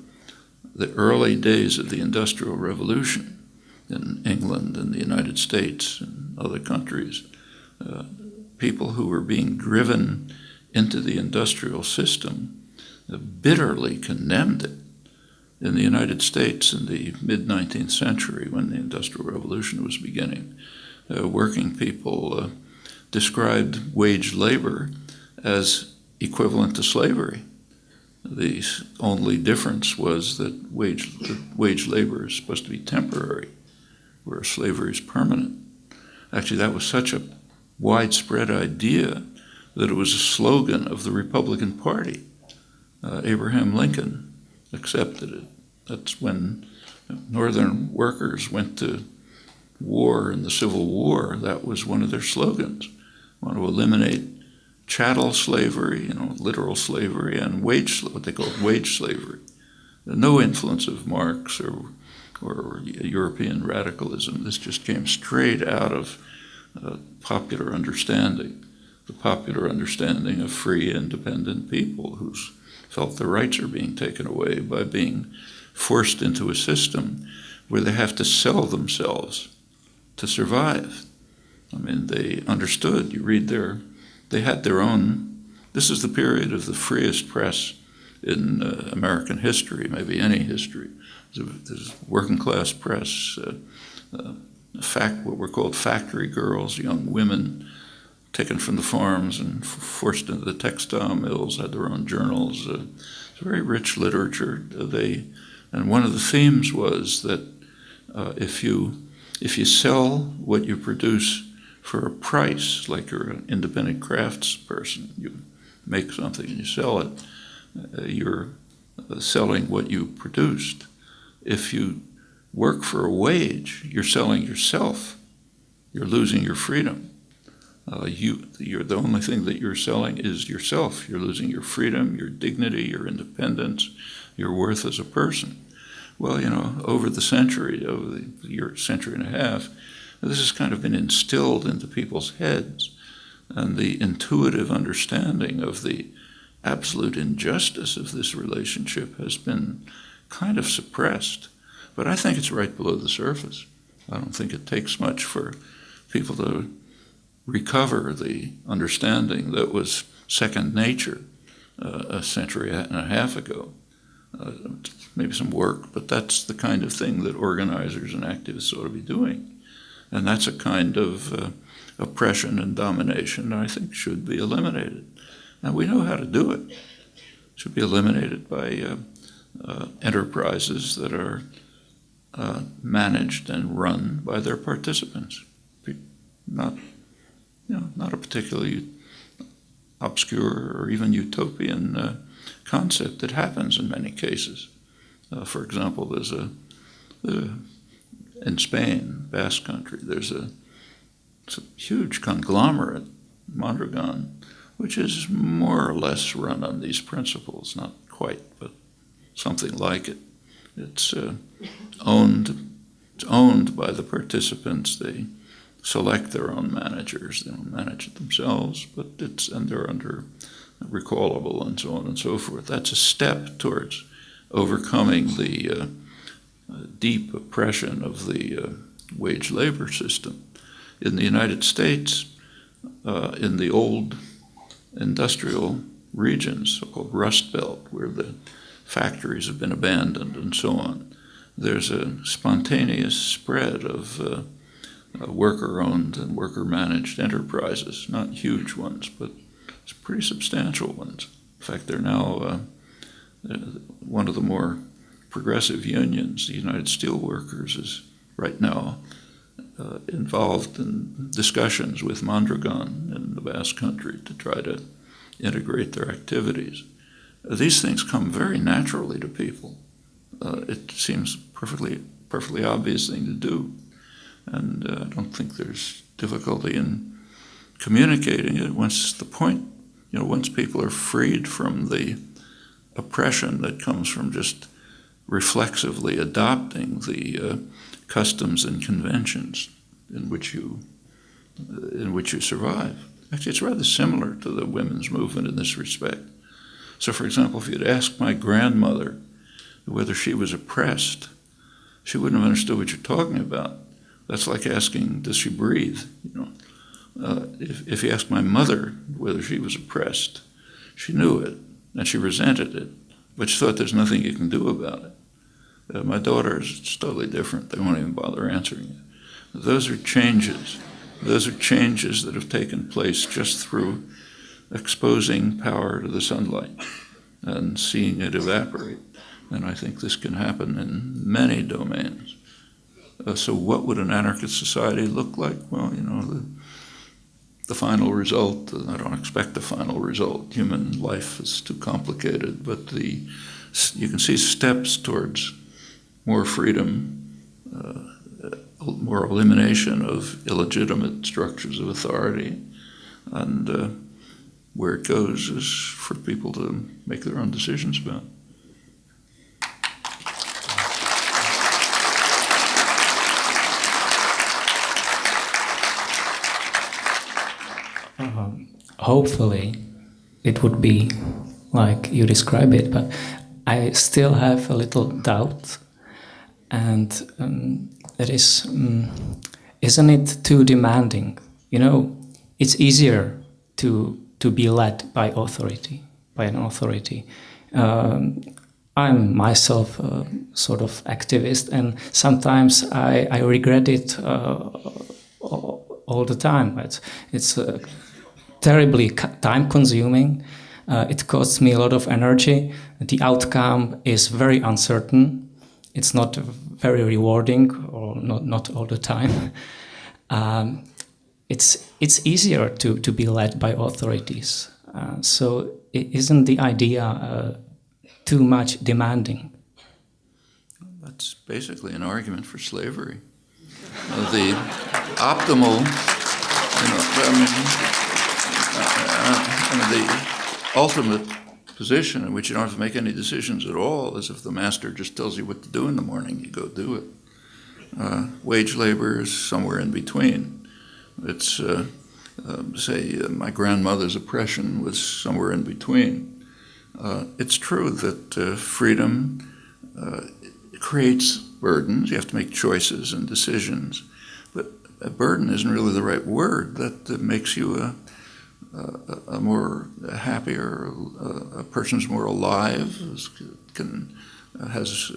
the early days of the Industrial Revolution in England and the United States and other countries, people who were being driven into the industrial system bitterly condemned it. In the United States in the mid-19th century, when the Industrial Revolution was beginning, working people described wage labor as equivalent to slavery. The only difference was that wage labor is supposed to be temporary, whereas slavery is permanent. Actually, that was such a widespread idea that it was a slogan of the Republican Party. Abraham Lincoln accepted it. That's when Northern workers went to war in the Civil War. That was one of their slogans. Want to eliminate chattel slavery, literal slavery, and what they called wage slavery. No influence of Marx or European radicalism. This just came straight out of popular understanding, the popular understanding of free, independent people who felt their rights are being taken away by being forced into a system where they have to sell themselves to survive. I mean, they understood. You read they had their own. This is the period of the freest press in American history, maybe any history. There's working class press, what were called factory girls, young women taken from the farms and forced into the textile mills, had their own journals. It's a very rich literature. And one of the themes was that if you sell what you produce for a price, like you're an independent crafts person, you make something and you sell it, you're selling what you produced. If you work for a wage, you're selling yourself. You're losing your freedom. You're the only thing that you're selling is yourself. You're losing your freedom, your dignity, your independence, your worth as a person. Well, over the century, over the century and a half, this has kind of been instilled into people's heads, and the intuitive understanding of the absolute injustice of this relationship has been kind of suppressed. But I think it's right below the surface. I don't think it takes much for people to recover the understanding that was second nature a century and a half ago. Maybe some work, but that's the kind of thing that organizers and activists ought to be doing. And that's a kind of oppression and domination that I think should be eliminated. And we know how to do it. It should be eliminated by enterprises that are managed and run by their participants. Not a particularly obscure or even utopian concept that happens in many cases. For example, there's in Spain, Basque Country, there's a huge conglomerate, Mondragon, which is more or less run on these principles, not quite, but something like it. It's owned by the participants. They select their own managers. They don't manage it themselves, but they're under recallable and so on and so forth. That's a step towards overcoming the deep oppression of the wage labor system. In the United States, in the old industrial regions, so-called Rust Belt, where the factories have been abandoned and so on, there's a spontaneous spread of worker-owned and worker-managed enterprises, not huge ones, but pretty substantial ones. In fact, they're now one of the more progressive unions, the United Steelworkers, is right now involved in discussions with Mondragon in the Basque Country to try to integrate their activities. These things come very naturally to people. It seems perfectly obvious thing to do, and I don't think there's difficulty in communicating it once people are freed from the oppression that comes from just reflexively adopting the customs and conventions in which you survive. Actually, it's rather similar to the women's movement in this respect. So, for example, if you'd asked my grandmother whether she was oppressed, she wouldn't have understood what you're talking about. That's like asking, does she breathe? If you asked my mother whether she was oppressed, she knew it, and she resented it, but she thought there's nothing you can do about it. My daughters, it's totally different. They won't even bother answering it. Those are changes. Those are changes that have taken place just through exposing power to the sunlight. and seeing it evaporate. And I think this can happen in many domains. So what would an anarchist society look like? Well, you know, the final result, I don't expect the final result. Human life is too complicated, but you can see steps towards more freedom, more elimination of illegitimate structures of authority, and where it goes is for people to make their own decisions about. Hopefully, it would be like you describe it, but I still have a little doubt, and that is, isn't it too demanding? You know, it's easier to be led by an authority. I'm myself a sort of activist, and sometimes I regret it all the time. It's terribly time-consuming. It costs me a lot of energy. The outcome is very uncertain. It's not very rewarding, or not all the time. It's easier to be led by authorities. So isn't the idea too much demanding? That's basically an argument for slavery. The optimal, the ultimate position in which you don't have to make any decisions at all is if the master just tells you what to do in the morning, you go do it. Wage labor is somewhere in between. It's, my grandmother's oppression was somewhere in between. It's true that freedom creates burdens. You have to make choices and decisions. But a burden isn't really the right word. That makes you a more happier, a person's more alive, has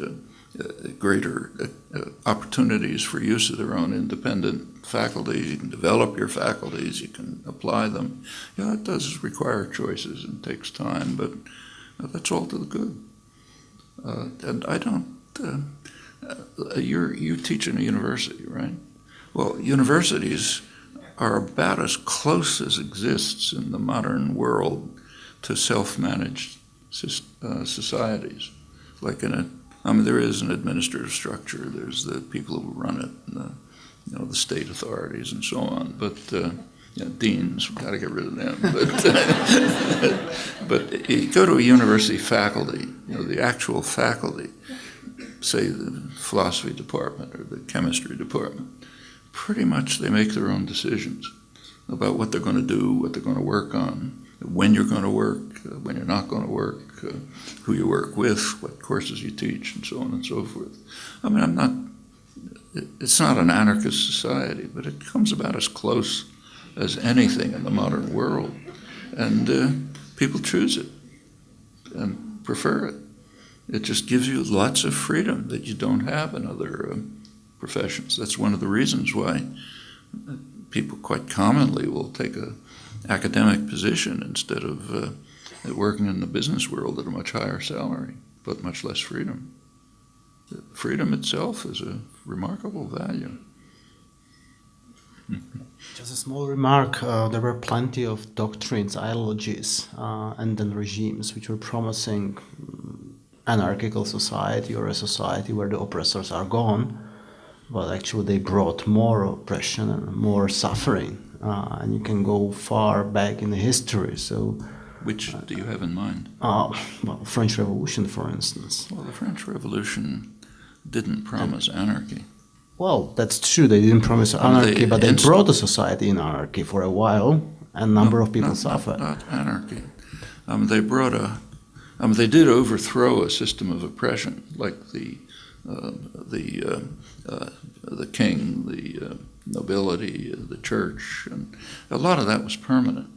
greater opportunities for use of their own independent faculties. You can develop your faculties, you can apply them. Yeah, it does require choices and takes time, but that's all to the good. And I don't, you teach in a university, right? Well, universities are about as close as exists in the modern world to self-managed societies. Like there is an administrative structure. There's the people who run it, and the state authorities and so on. But deans, we've got to get rid of them. But you go to a university faculty, the actual faculty, say the philosophy department or the chemistry department. Pretty much they make their own decisions about what they're going to do, what they're going to work on, when you're going to work, when you're not going to work, who you work with, what courses you teach, and so on and so forth. I mean, it's not an anarchist society, but it comes about as close as anything in the modern world. And people choose it and prefer it. It just gives you lots of freedom that you don't have in other professions. That's one of the reasons why people quite commonly will take an academic position instead of working in the business world at a much higher salary, but much less freedom. Freedom itself is a remarkable value. Just a small remark, there were plenty of doctrines, ideologies, and then regimes which were promising anarchical society or a society where the oppressors are gone. But actually they brought more oppression and more suffering, and you can go far back in the history. So, which do you have in mind? Well, French Revolution, for instance. Well, the French Revolution didn't promise anarchy. Well, that's true. They didn't promise anarchy, but they brought a society in anarchy for a while, and a number of people suffered. Not anarchy. They brought they did overthrow a system of oppression, like the king, the nobility, the church, and a lot of that was permanent.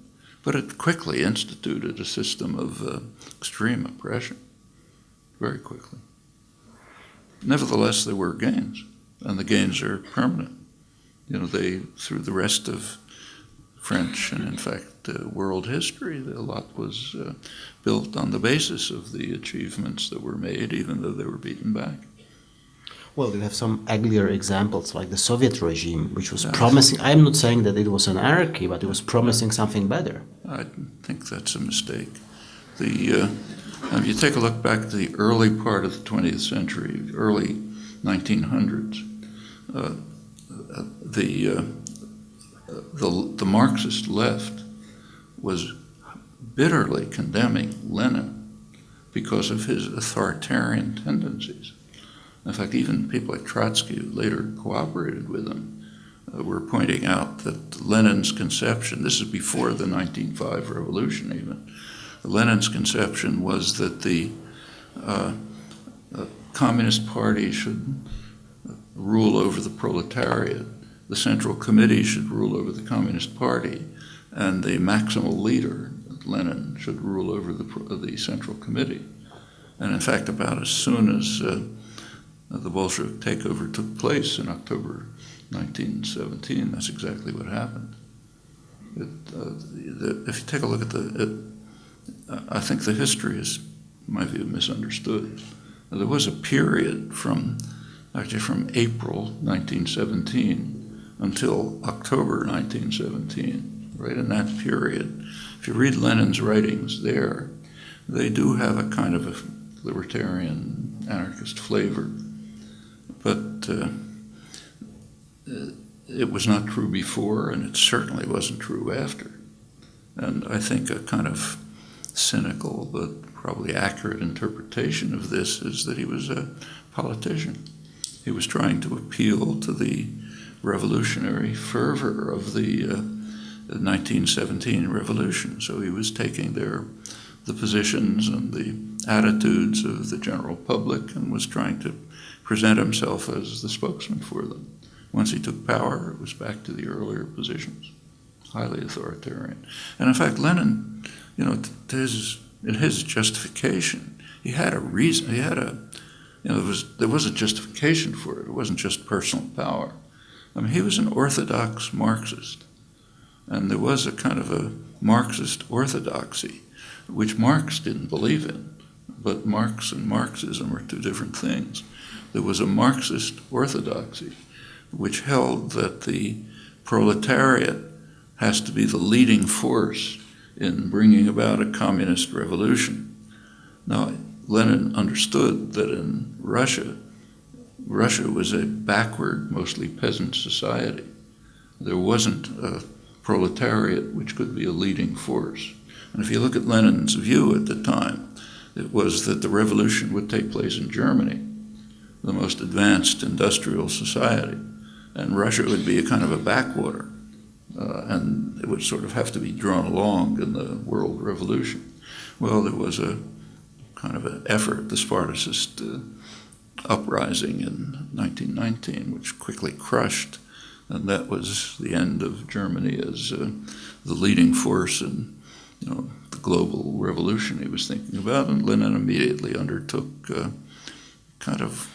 But it quickly instituted a system of extreme oppression, very quickly. Nevertheless, there were gains, and the gains are permanent. They, through the rest of French and in fact world history. A lot was built on the basis of the achievements that were made, even though they were beaten back. Well, you have some uglier examples, like the Soviet regime, which was promising. I'm not saying that it was anarchy, but it was promising something better. I think that's a mistake. If you take a look back to the early part of the 20th century, early 1900s, the Marxist left was bitterly condemning Lenin because of his authoritarian tendencies. In fact, even people like Trotsky, who later cooperated with him, were pointing out that Lenin's conception, this is before the 1905 revolution even, Lenin's conception was that the Communist Party should rule over the proletariat, the Central Committee should rule over the Communist Party, and the maximal leader, Lenin, should rule over the Central Committee. And in fact, about as soon as the Bolshevik takeover took place in October 1917, that's exactly what happened. If you take a look at I think the history is, in my view, misunderstood. There was a period from April 1917 until October 1917, right in that period. If you read Lenin's writings there, they do have a kind of a libertarian, anarchist flavor. But it was not true before, and it certainly wasn't true after. And I think a kind of cynical but probably accurate interpretation of this is that he was a politician. He was trying to appeal to the revolutionary fervor of the 1917 revolution. So he was taking the positions and the attitudes of the general public and was trying to present himself as the spokesman for them. Once he took power, it was back to the earlier positions, highly authoritarian. And in fact, Lenin, in his justification, he had a reason. He had there was a justification for it. It wasn't just personal power. I mean, he was an orthodox Marxist, and there was a kind of a Marxist orthodoxy, which Marx didn't believe in. But Marx and Marxism are two different things. There was a Marxist orthodoxy, which held that the proletariat has to be the leading force in bringing about a communist revolution. Now, Lenin understood that in Russia was a backward, mostly peasant society. There wasn't a proletariat which could be a leading force. And if you look at Lenin's view at the time, it was that the revolution would take place in Germany, the most advanced industrial society, and Russia would be a kind of a backwater, and it would sort of have to be drawn along in the world revolution. Well, there was a kind of an effort, the Spartacist uprising in 1919, which quickly crushed, and that was the end of Germany as the leading force in the global revolution he was thinking about, and Lenin immediately undertook kind of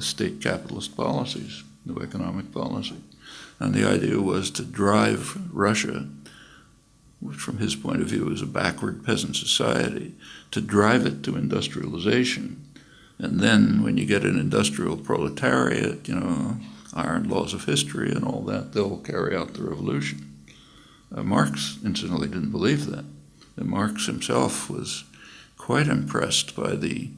state capitalist policies, new economic policy. And the idea was to drive Russia, which from his point of view is a backward peasant society, to drive it to industrialization. And then when you get an industrial proletariat, iron laws of history and all that, they'll carry out the revolution. Marx, incidentally, didn't believe that. And Marx himself was quite impressed by the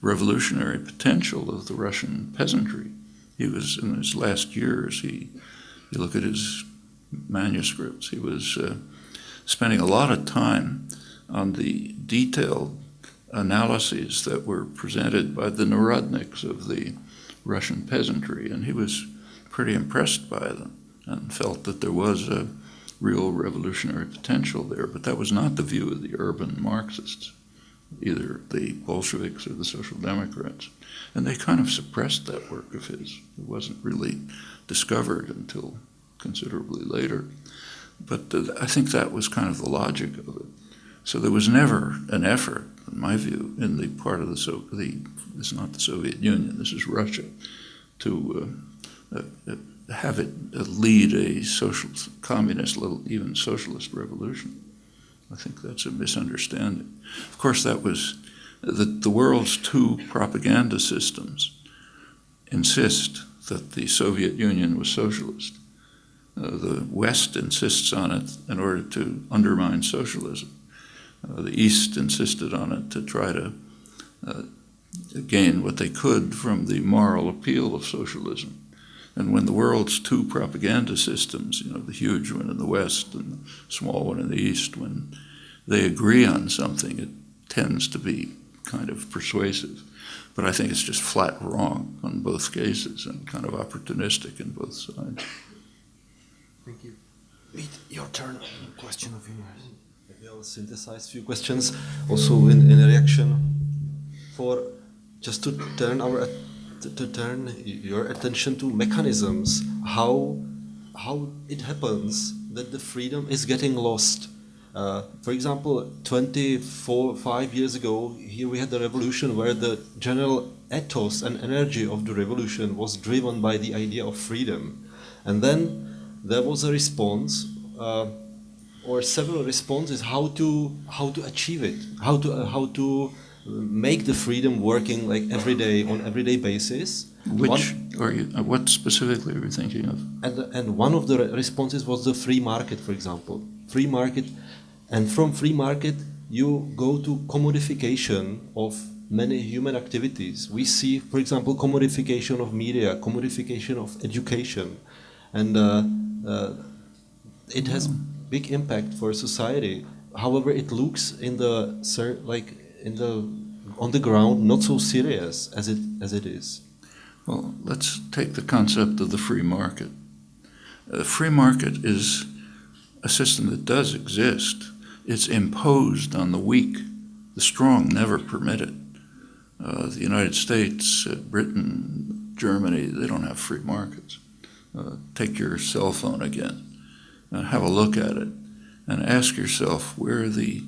revolutionary potential of the Russian peasantry. He was, in his last years, you look at his manuscripts, he was spending a lot of time on the detailed analyses that were presented by the Narodniks of the Russian peasantry, and he was pretty impressed by them and felt that there was a real revolutionary potential there. But that was not the view of the urban Marxists, either the Bolsheviks or the Social Democrats. And they kind of suppressed that work of his. It wasn't really discovered until considerably later. But I think that was kind of the logic of it. So there was never an effort, in my view, in the part of this is not the Soviet Union, this is Russia, to have it lead a socialist, communist, even socialist revolution. I think that's a misunderstanding. Of course, that was the world's two propaganda systems insist that the Soviet Union was socialist. The West insists on it in order to undermine socialism. The East insisted on it to try to gain what they could from the moral appeal of socialism. And when the world's two propaganda systems, the huge one in the West and the small one in the East, when they agree on something, it tends to be kind of persuasive. But I think it's just flat wrong on both cases and kind of opportunistic in both sides. Thank you. Vít, your turn. Question of yours. Maybe I'll synthesize a few questions also in reaction for just to turn your attention to mechanisms, how it happens that the freedom is getting lost. For example, 5 years ago, here we had the revolution where the general ethos and energy of the revolution was driven by the idea of freedom. And then there was a response, or several responses, how to achieve it, how to make the freedom working like on everyday basis. What specifically are you thinking of? And one of the responses was the free market, for example. Free market, and from free market you go to commodification of many human activities. We see, for example, commodification of media, commodification of education, and it has big impact for society. However, it looks on the ground not so serious as it is. Well, let's take the concept of the free market. The free market is a system that does exist. It's imposed on the weak. The strong never permit it. The United States, Britain, Germany, they don't have free markets. Take your cell phone again and have a look at it and ask yourself where the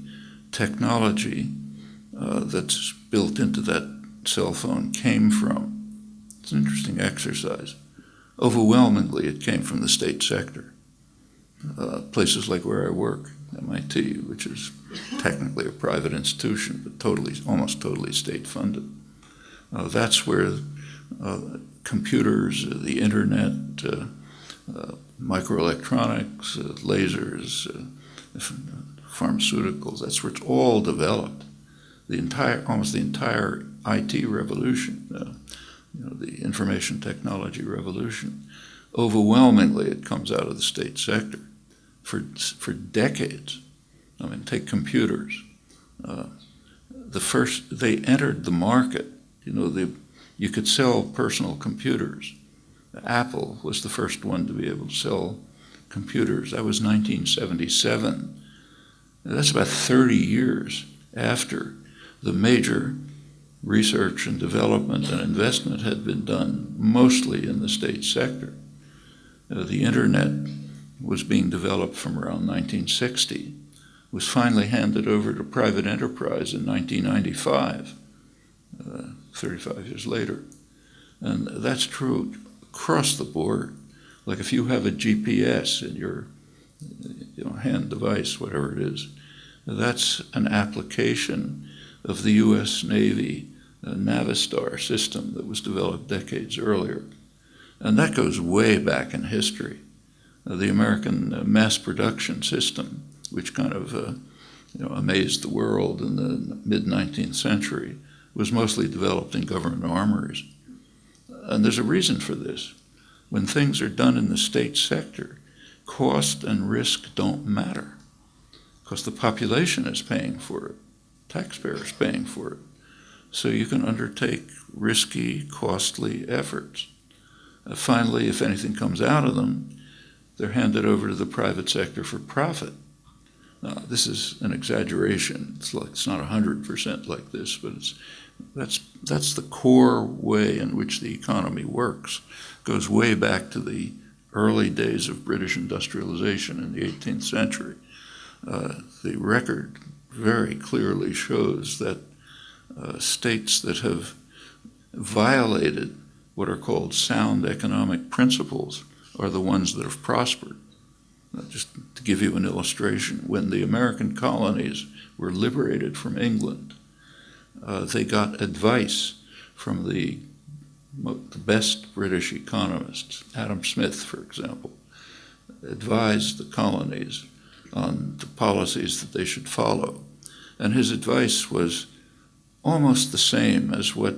technology that's built into that cell phone came from. It's an interesting exercise. Overwhelmingly, it came from the state sector. Places like where I work, MIT, which is technically a private institution, but almost totally state-funded. That's where computers, the internet, microelectronics, lasers, pharmaceuticals, that's where it's all developed. Almost the entire IT revolution, the information technology revolution, overwhelmingly it comes out of the state sector. For decades, I mean, take computers. They entered the market. You could sell personal computers. Apple was the first one to be able to sell computers. That was 1977. That's about 30 years after the major research and development and investment had been done mostly in the state sector. The internet was being developed from around 1960, was finally handed over to private enterprise in 1995, 35 years later. And that's true across the board. Like if you have a GPS in your hand device, whatever it is, that's an application of the U.S. Navy Navistar system that was developed decades earlier. And that goes way back in history. The American mass production system, which kind of amazed the world in the mid-19th century, was mostly developed in government armories. And there's a reason for this. When things are done in the state sector, cost and risk don't matter because the population is paying for it, taxpayers paying for it. So you can undertake risky, costly efforts. Finally, if anything comes out of them, they're handed over to the private sector for profit. Now, this is an exaggeration. It's not 100% like this, but that's the core way in which the economy works. It goes way back to the early days of British industrialization in the 18th century. The record very clearly shows that states that have violated what are called sound economic principles are the ones that have prospered. Just to give you an illustration, when the American colonies were liberated from England, they got advice from the best British economists. Adam Smith, for example, advised the colonies on the policies that they should follow. And his advice was almost the same as what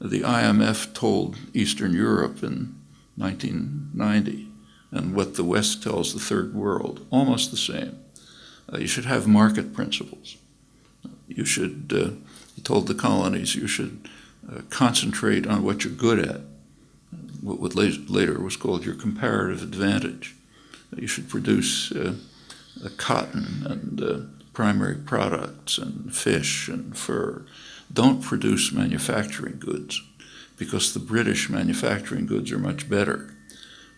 the IMF told Eastern Europe in 1990 and what the West tells the Third World, almost the same. You should have market principles. You should, he told the colonies, you should concentrate on what you're good at, what later was called your comparative advantage. You should produce cotton and primary products and fish and fur. Don't produce manufacturing goods because the British manufacturing goods are much better.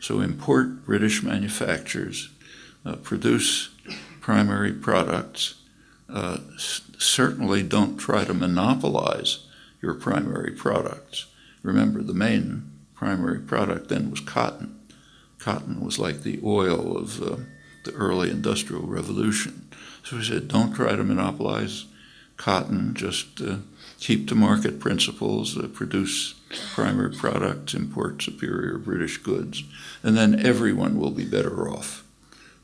So import British manufacturers, produce primary products. Certainly don't try to monopolize your primary products. Remember, the main primary product then was cotton. Cotton was like the oil of the early Industrial Revolution. So he said, don't try to monopolize cotton, just keep to market principles, produce primary products, import superior British goods, and then everyone will be better off.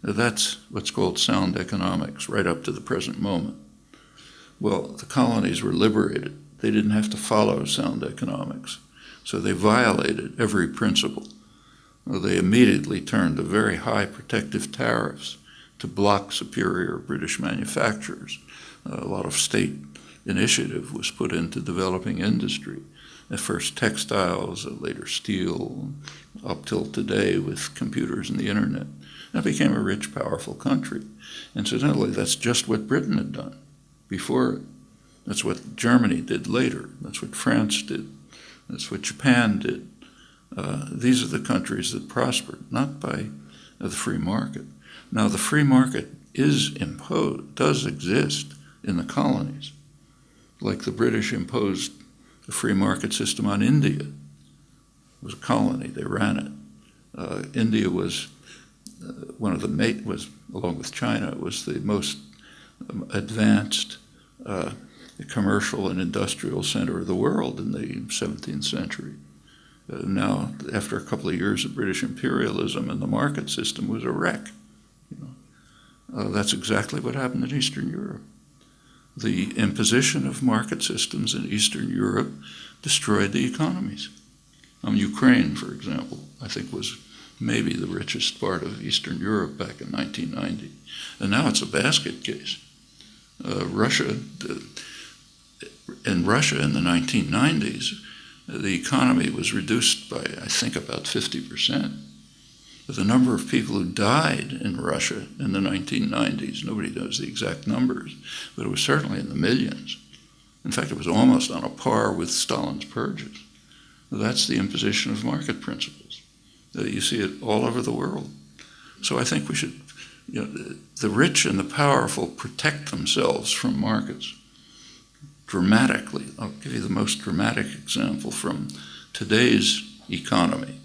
Now, that's what's called sound economics right up to the present moment. Well, the colonies were liberated. They didn't have to follow sound economics, so they violated every principle. Well, they immediately turned to very high protective tariffs to block superior British manufacturers. A lot of state initiative was put into developing industry. At first textiles, later steel, up till today with computers and the internet. And it became a rich, powerful country. Incidentally, that's just what Britain had done before it. That's what Germany did later. That's what France did. That's what Japan did. These are the countries that prospered, not by the free market. Now, the free market is imposed, does exist in the colonies, like the British imposed the free market system on India. It was a colony, they ran it. India was one of the, along with China, was the most advanced commercial and industrial center of the world in the 17th century. Now, after a couple of years of British imperialism, and the market system was a wreck. That's exactly what happened in Eastern Europe. The imposition of market systems in Eastern Europe destroyed the economies. Ukraine, for example, I think was maybe the richest part of Eastern Europe back in 1990. And now it's a basket case. In Russia in the 1990s, the economy was reduced by, I think, about 50%. But the number of people who died in Russia in the 1990s, nobody knows the exact numbers, but it was certainly in the millions. In fact, it was almost on a par with Stalin's purges. That's the imposition of market principles. You see it all over the world. So I think we should, the rich and the powerful protect themselves from markets dramatically. I'll give you the most dramatic example from today's economy.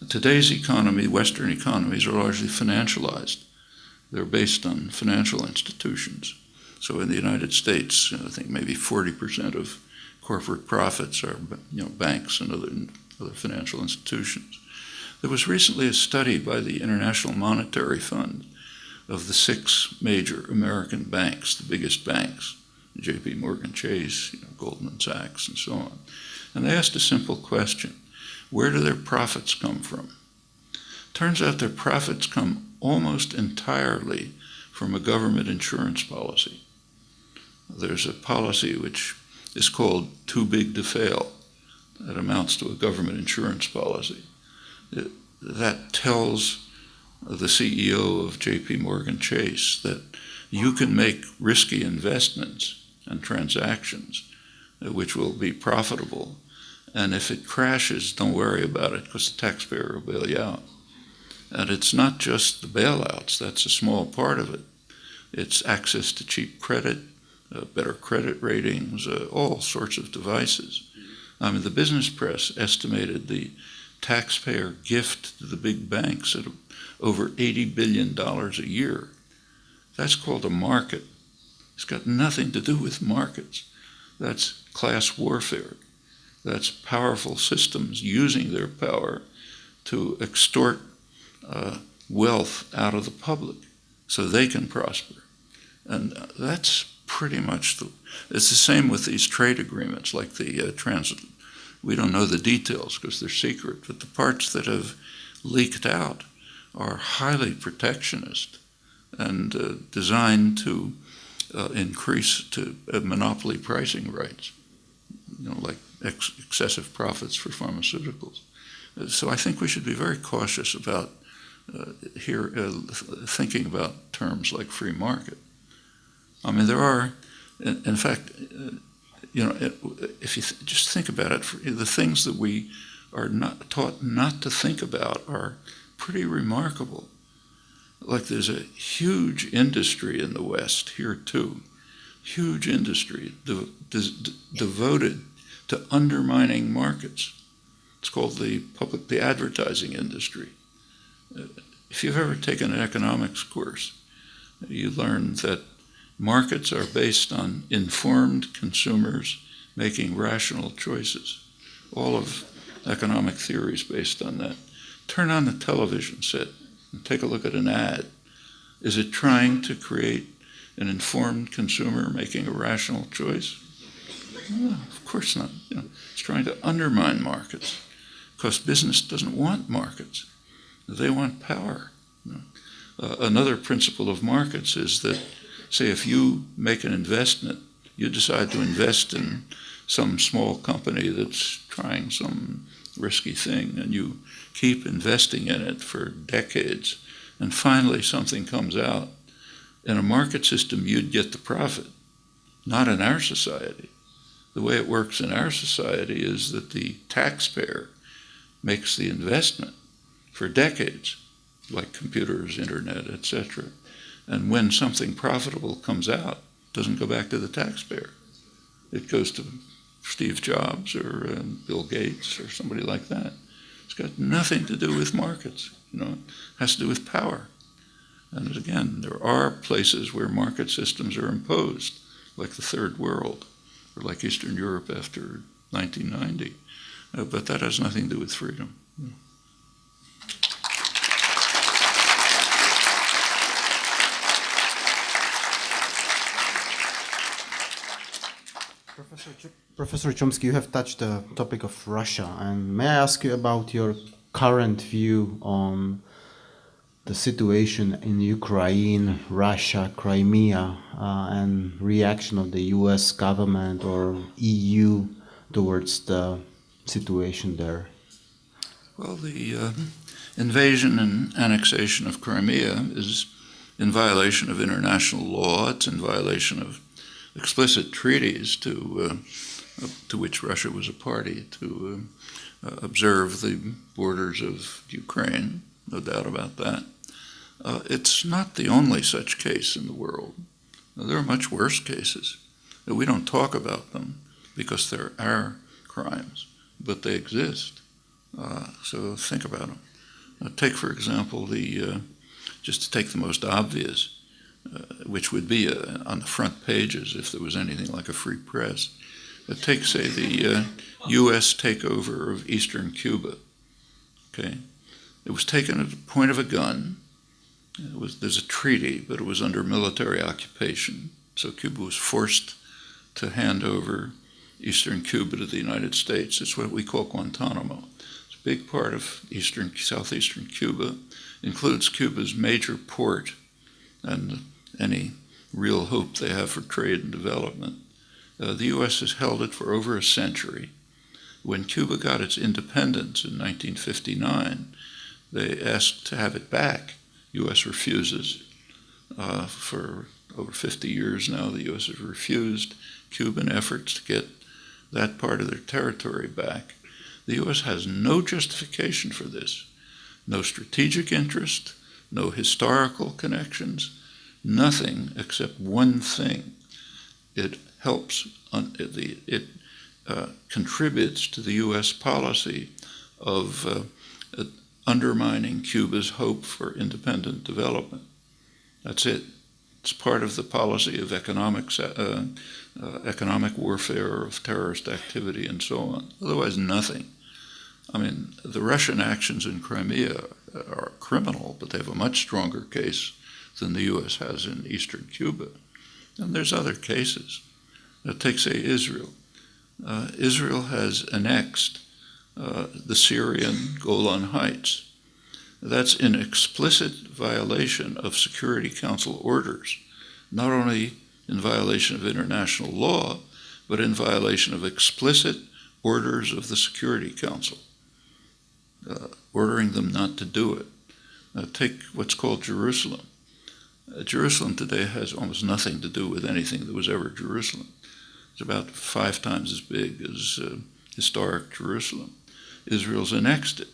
Today's economy, Western economies, are largely financialized. They're based on financial institutions. So in the United States, I think maybe 40% of corporate profits are, banks and other financial institutions. There was recently a study by the International Monetary Fund of the 6 major American banks, the biggest banks, J.P. Morgan Chase, Goldman Sachs, and so on. And they asked a simple question: where do their profits come from? Turns out their profits come almost entirely from a government insurance policy. There's a policy which is called too big to fail. That amounts to a government insurance policy. That tells the CEO of J.P. Morgan Chase that you can make risky investments and transactions which will be profitable. And if it crashes, don't worry about it because the taxpayer will bail you out. And it's not just the bailouts, that's a small part of it. It's access to cheap credit, better credit ratings, all sorts of devices. The business press estimated the taxpayer gift to the big banks at over $80 billion a year. That's called a market. It's got nothing to do with markets. That's class warfare. That's powerful systems using their power to extort wealth out of the public so they can prosper. And that's pretty much it's the same with these trade agreements, like the we don't know the details because they're secret, but the parts that have leaked out are highly protectionist and designed to increase to monopoly pricing rights, like excessive profits for pharmaceuticals. So I think we should be very cautious about thinking about terms like free market. I mean, there are, in fact, if you just think about it, the things that we are not taught not to think about are pretty remarkable. Like there's a huge industry in the West, here too, huge industry devoted to undermining markets. It's called the advertising industry. If you've ever taken an economics course, you learn that markets are based on informed consumers making rational choices. All of economic theory is based on that. Turn on the television set and take a look at an ad. Is it trying to create an informed consumer making a rational choice? No, of course not. It's trying to undermine markets because business doesn't want markets. They want power. Another principle of markets is that, say, if you make an investment, you decide to invest in some small company that's trying some risky thing, and you keep investing in it for decades, and finally something comes out. In a market system, you'd get the profit. Not in our society. The way it works in our society is that the taxpayer makes the investment for decades, like computers, internet, etc. And when something profitable comes out, it doesn't go back to the taxpayer. It goes to Steve Jobs or Bill Gates or somebody like that. It's got nothing to do with markets, it has to do with power. And again, there are places where market systems are imposed, like the Third World, or like Eastern Europe after 1990. But that has nothing to do with freedom. Professor Chomsky, you have touched the topic of Russia, and may I ask you about your current view on the situation in Ukraine, Russia, Crimea, and reaction of the US government or EU towards the situation there? Well, the invasion and annexation of Crimea is in violation of international law. It's in violation of explicit treaties to which Russia was a party, to observe the borders of Ukraine, no doubt about that. It's not the only such case in the world. There are much worse cases. We don't talk about them because they're our crimes, but they exist. So think about them. Take, for example, just to take the most obvious, which would be on the front pages if there was anything like a free press. But take, say, the U.S. takeover of eastern Cuba. Okay, it was taken at the point of a gun. There's a treaty, but it was under military occupation. So Cuba was forced to hand over eastern Cuba to the United States. It's what we call Guantanamo. It's a big part of southeastern Cuba. Includes Cuba's major port and any real hope they have for trade and development. The U.S. has held it for over a century. When Cuba got its independence in 1959, they asked to have it back. U.S. refuses. For over 50 years now, the U.S. has refused Cuban efforts to get that part of their territory back. The U.S. has no justification for this. No strategic interest, no historical connections, nothing except one thing. It helps, it contributes to the U.S. policy of undermining Cuba's hope for independent development. That's it. It's part of the policy of economic warfare, of terrorist activity, and so on. Otherwise, nothing. I mean, the Russian actions in Crimea are criminal, but they have a much stronger case than the U.S. has in eastern Cuba. And there's other cases. Take, say, Israel. Israel has annexed the Syrian Golan Heights. That's in explicit violation of Security Council orders, not only in violation of international law, but in violation of explicit orders of the Security Council, ordering them not to do it. Take what's called Jerusalem. Jerusalem today has almost nothing to do with anything that was ever Jerusalem. It's about 5 times as big as historic Jerusalem. Israel's annexed it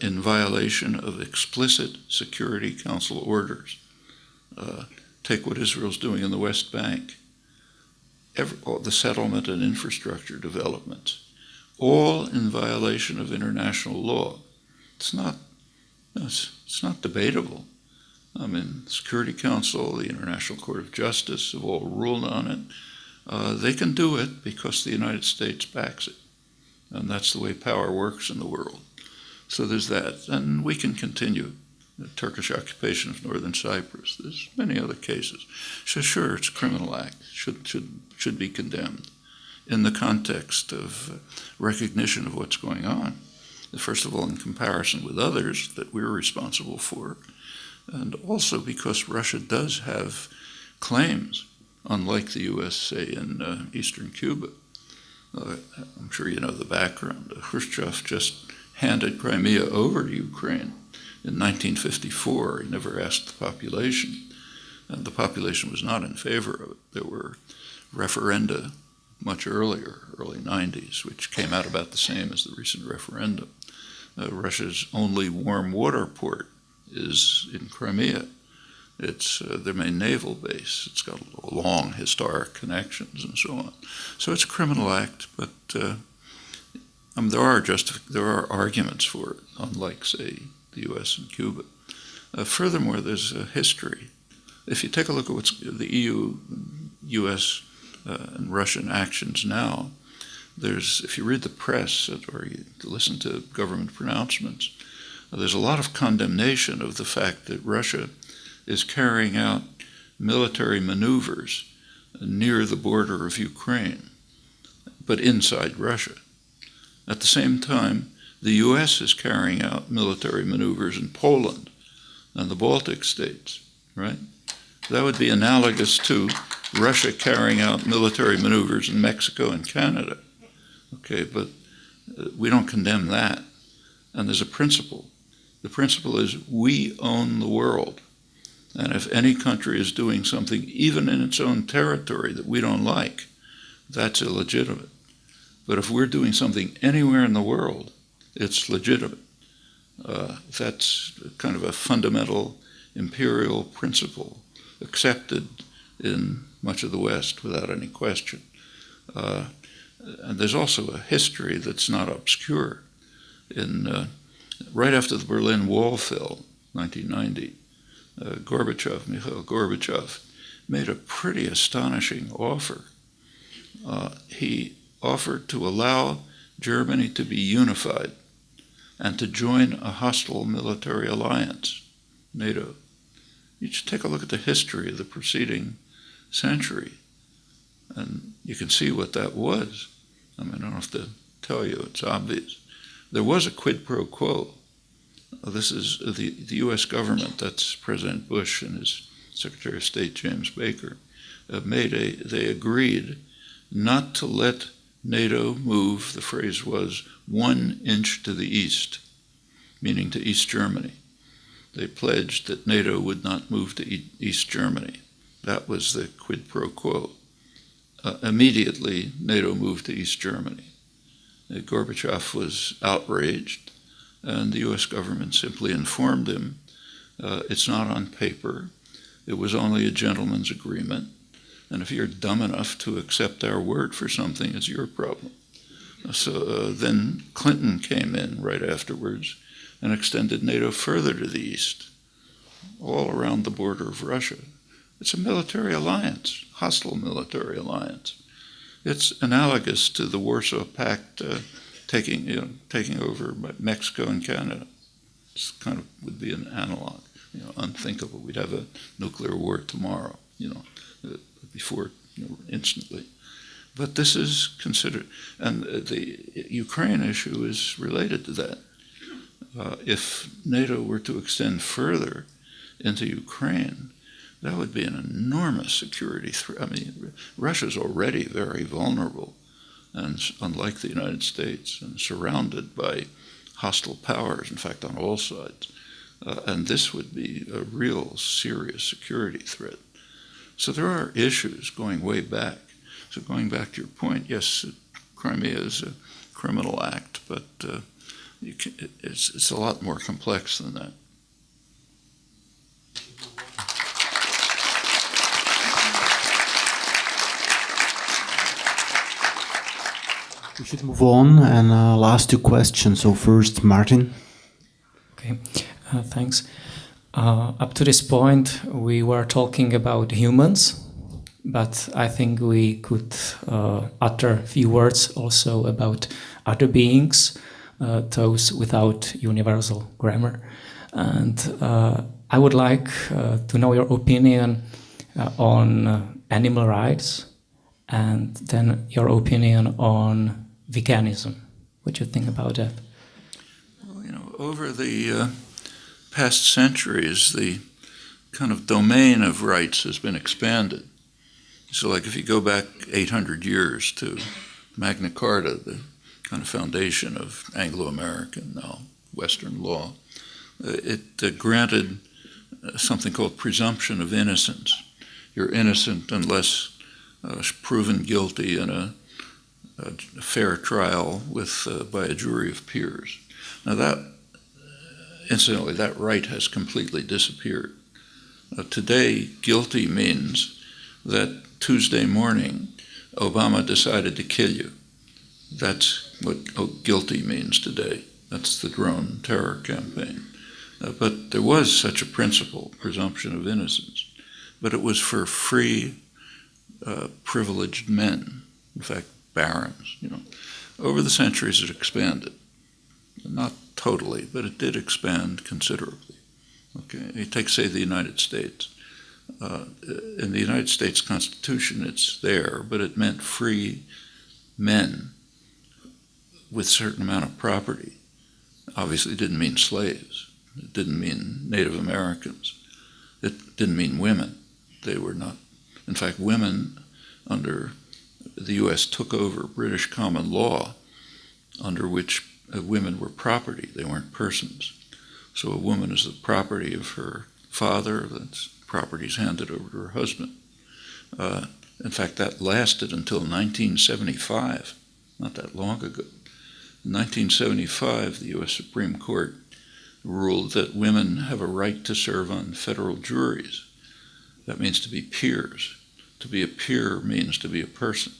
in violation of explicit Security Council orders. Take what Israel's doing in the West Bank. All the settlement and infrastructure developments, all in violation of international law. It's not debatable. I mean, the Security Council, the International Court of Justice have all ruled on it. They can do it because the United States backs it. And that's the way power works in the world. So there's that. And we can continue. The Turkish occupation of northern Cyprus. There's many other cases. So sure, it's a criminal act. Should be condemned in the context of recognition of what's going on. First of all, in comparison with others that we're responsible for. And also because Russia does have claims, unlike the U.S., say, in eastern Cuba. I'm sure you know the background. Khrushchev just handed Crimea over to Ukraine in 1954. He never asked the population, and the population was not in favor of it. There were referenda much earlier, early 90s, which came out about the same as the recent referendum. Russia's only warm water port is in Crimea. It's their main naval base. It's got long historic connections and so on. So it's a criminal act, but there are arguments for it, unlike, say, the U.S. and Cuba. Furthermore, there's a history. If you take a look at what's the EU, U.S., and Russian actions now, if you read the press or you listen to government pronouncements, there's a lot of condemnation of the fact that Russia is carrying out military maneuvers near the border of Ukraine, but inside Russia. At the same time, the U.S. is carrying out military maneuvers in Poland and the Baltic states, right? That would be analogous to Russia carrying out military maneuvers in Mexico and Canada. Okay, but we don't condemn that. And there's a principle. The principle is we own the world. And if any country is doing something, even in its own territory, that we don't like, that's illegitimate. But if we're doing something anywhere in the world, it's legitimate. That's kind of a fundamental imperial principle accepted in much of the West without any question. And there's also a history that's not obscure. Right after the Berlin Wall fell, 1990, Mikhail Gorbachev, made a pretty astonishing offer. He offered to allow Germany to be unified and to join a hostile military alliance, NATO. You should take a look at the history of the preceding century, and you can see what that was. I mean, I don't have to tell you, it's obvious. There was a quid pro quo. This is the U.S. government, that's President Bush and his Secretary of State, James Baker, they agreed not to let NATO move, the phrase was, 1 inch to the east, meaning to East Germany. They pledged that NATO would not move to East Germany. That was the quid pro quo. Immediately, NATO moved to East Germany. Gorbachev was outraged, and the U.S. government simply informed him, it's not on paper, it was only a gentleman's agreement, and if you're dumb enough to accept our word for something, it's your problem. So then Clinton came in right afterwards and extended NATO further to the east, all around the border of Russia. It's a military alliance, hostile military alliance. It's analogous to the Warsaw Pact taking over Mexico and Canada. It's kind of would be an analog, unthinkable. We'd have a nuclear war tomorrow, before instantly. But this is considered, and the Ukraine issue is related to that. If NATO were to extend further into Ukraine, that would be an enormous security threat. I mean, Russia's already very vulnerable, and unlike the United States, and surrounded by hostile powers, in fact, on all sides. And this would be a real serious security threat. So there are issues going way back. So going back to your point, yes, Crimea is a criminal act, but it's a lot more complex than that. We should move on, and last two questions. So first, Martin. Okay, thanks. Up to this point, we were talking about humans, but I think we could utter a few words also about other beings, those without universal grammar. And I would like to know your opinion on animal rights, and then your opinion on veganism. What do you think about that? Well, over the past centuries, the kind of domain of rights has been expanded. So like if you go back 800 years to Magna Carta, the kind of foundation of Anglo-American, now Western law, it granted something called presumption of innocence. You're innocent unless proven guilty in a fair trial by a jury of peers. Now that, incidentally, that right has completely disappeared. Today, guilty means that Tuesday morning, Obama decided to kill you. That's what guilty means today. That's the drone terror campaign. But there was such a principle, presumption of innocence, but it was for free, privileged men, in fact, barons. Over the centuries it expanded. Not totally, but it did expand considerably. Okay, you take, say, the United States. In the United States Constitution, it's there, but it meant free men with a certain amount of property. Obviously, it didn't mean slaves. It didn't mean Native Americans. It didn't mean women. They were not. In fact, women under the U.S. took over British common law, under which women were property. They weren't persons. So a woman is the property of her father. That's property is handed over to her husband. In fact, that lasted until 1975, not that long ago. In 1975, the U.S. Supreme Court ruled that women have a right to serve on federal juries. That means to be peers. To be a peer means to be a person.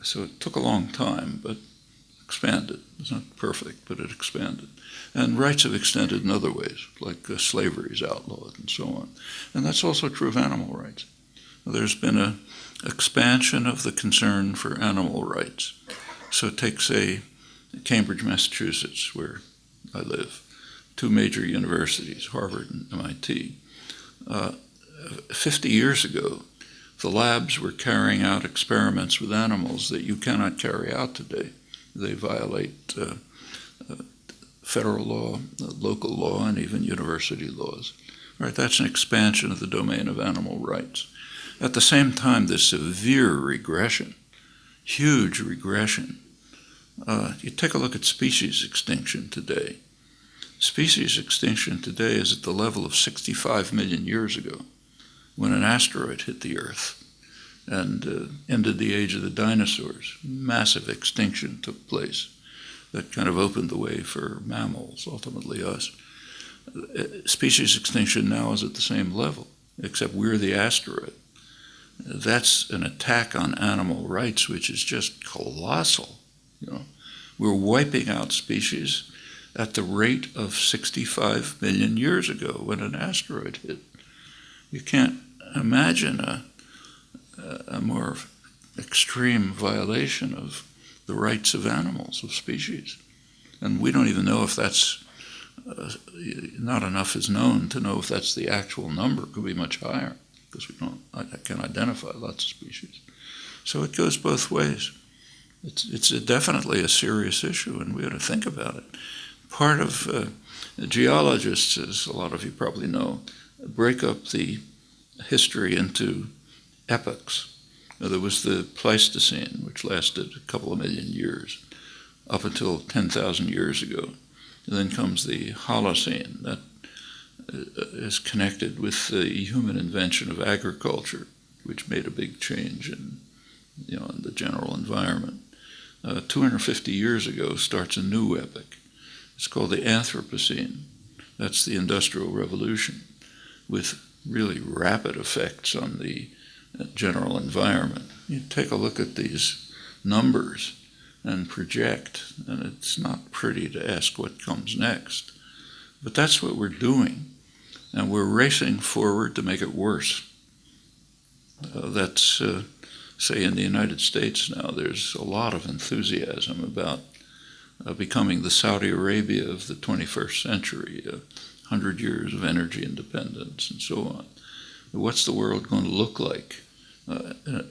So it took a long time, but expanded. It's not perfect, but it expanded. And rights have extended in other ways, like slavery is outlawed and so on. And that's also true of animal rights. There's been an expansion of the concern for animal rights. So take, say, Cambridge, Massachusetts, where I live, two major universities, Harvard and MIT. 50 years ago, the labs were carrying out experiments with animals that you cannot carry out today. They violate federal law, local law, and even university laws. Right, that's an expansion of the domain of animal rights. At the same time, there's severe regression, huge regression. You take a look at species extinction today. Species extinction today is at the level of 65 million years ago, when an asteroid hit the Earth and ended the age of the dinosaurs. Massive extinction took place that kind of opened the way for mammals, ultimately us. Species extinction now is at the same level, except we're the asteroid. That's an attack on animal rights, which is just colossal. You know, we're wiping out species at the rate of 65 million years ago when an asteroid hit. You can't imagine a more extreme violation of the rights of animals, of species. And we don't even know if that's, not enough is known to know if that's the actual number. It could be much higher, because I can identify lots of species. So it goes both ways. It's definitely a serious issue, and we ought to think about it. Part of geologists, as a lot of you probably know, break up the history into epochs. Now, there was the Pleistocene, which lasted a couple of million years, up until 10,000 years ago. And then comes the Holocene, that is connected with the human invention of agriculture, which made a big change in the general environment. 250 years ago starts a new epoch. It's called the Anthropocene. That's the Industrial Revolution, with really rapid effects on the general environment. You take a look at these numbers and project, and it's not pretty to ask what comes next. But that's what we're doing, and we're racing forward to make it worse. That's, say, in the United States now, there's a lot of enthusiasm about becoming the Saudi Arabia of the 21st century, 100 years of energy independence and so on. What's the world going to look like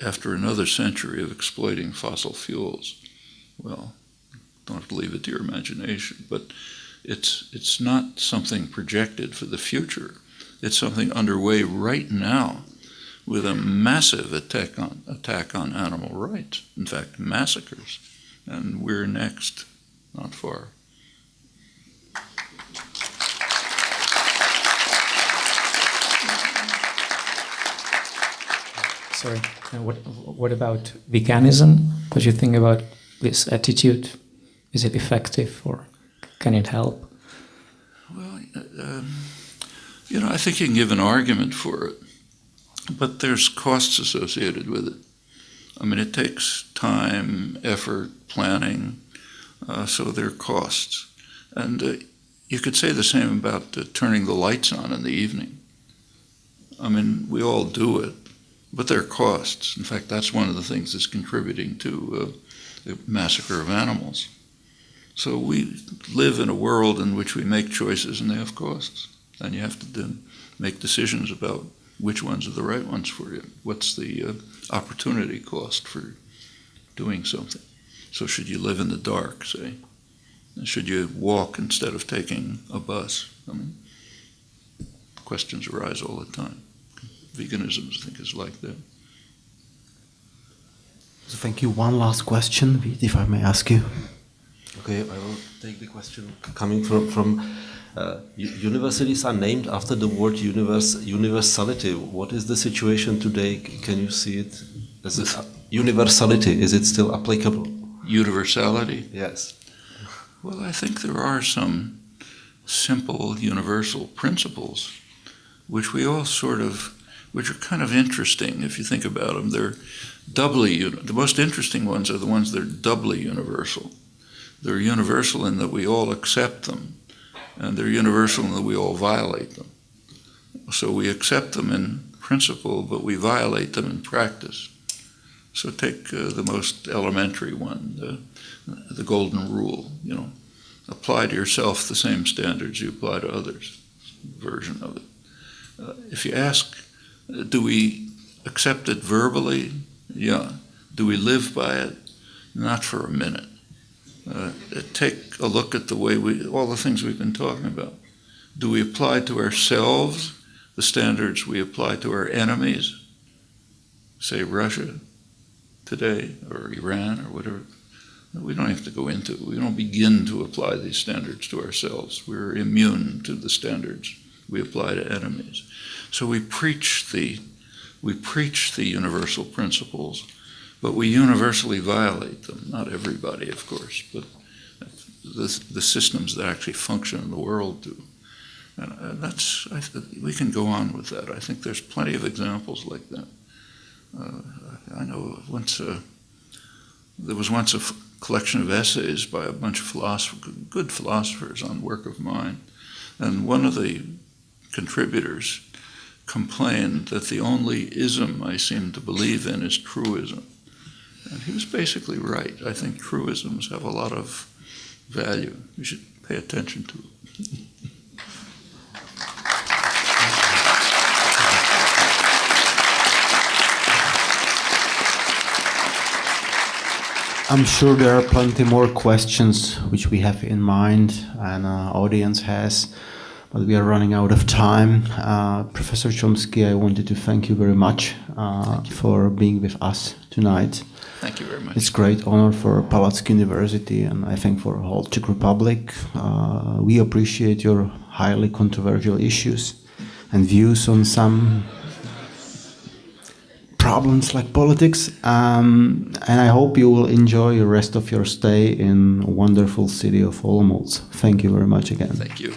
after another century of exploiting fossil fuels? Well, don't have to leave it to your imagination, but it's not something projected for the future. It's something underway right now with a massive attack on animal rights. In fact, massacres. And we're next, not far. Sorry, what about veganism? What do you think about this attitude? Is it effective, or can it help? Well, I think you can give an argument for it, but there's costs associated with it. I mean, it takes time, effort, planning, so there are costs. And you could say the same about turning the lights on in the evening. I mean, we all do it, but there are costs. In fact, that's one of the things that's contributing to the massacre of animals. So we live in a world in which we make choices and they have costs. And you have to make decisions about which ones are the right ones for you. What's the opportunity cost for doing something? So should you live in the dark, say? Should you walk instead of taking a bus? I mean, questions arise all the time. Veganism, I think, is like that. So thank you. One last question, Vít, if I may ask you. Okay, I will take the question coming from universities are named after the word universality. What is the situation today? Can you see it as universality? Is it still applicable? Universality? Yes. Well, I think there are some simple universal principles which we all which are kind of interesting if you think about them. They're the most interesting ones are the ones that are doubly universal. They're universal in that we all accept them, and they're universal in that we all violate them. So we accept them in principle, but we violate them in practice. So take the most elementary one, the golden rule, apply to yourself the same standards you apply to others, version of it. If you ask, do we accept it verbally? Yeah. Do we live by it? Not for a minute. Take a look at the way all the things we've been talking about. Do we apply to ourselves the standards we apply to our enemies? Say Russia today, or Iran, or whatever. We don't have to go into it. We don't begin to apply these standards to ourselves. We're immune to the standards we apply to enemies. So we preach the universal principles, but we universally violate them. Not everybody, of course, but the systems that actually function in the world do. And we can go on with that. I think there's plenty of examples like that. I know there was once a collection of essays by a bunch of good philosophers on work of mind. And one of the contributors complained that the only ism I seem to believe in is truism. And he was basically right. I think truisms have a lot of value. You should pay attention to it. I'm sure there are plenty more questions which we have in mind and audience has, but we are running out of time. Professor Chomsky, I wanted to thank you very much for being with us tonight. Thank you very much. It's a great honor for Palacký University and I think for the whole Czech Republic. We appreciate your highly controversial issues and views on some problems like politics, and I hope you will enjoy the rest of your stay in wonderful city of Olomouci. Thank you very much again. Thank you.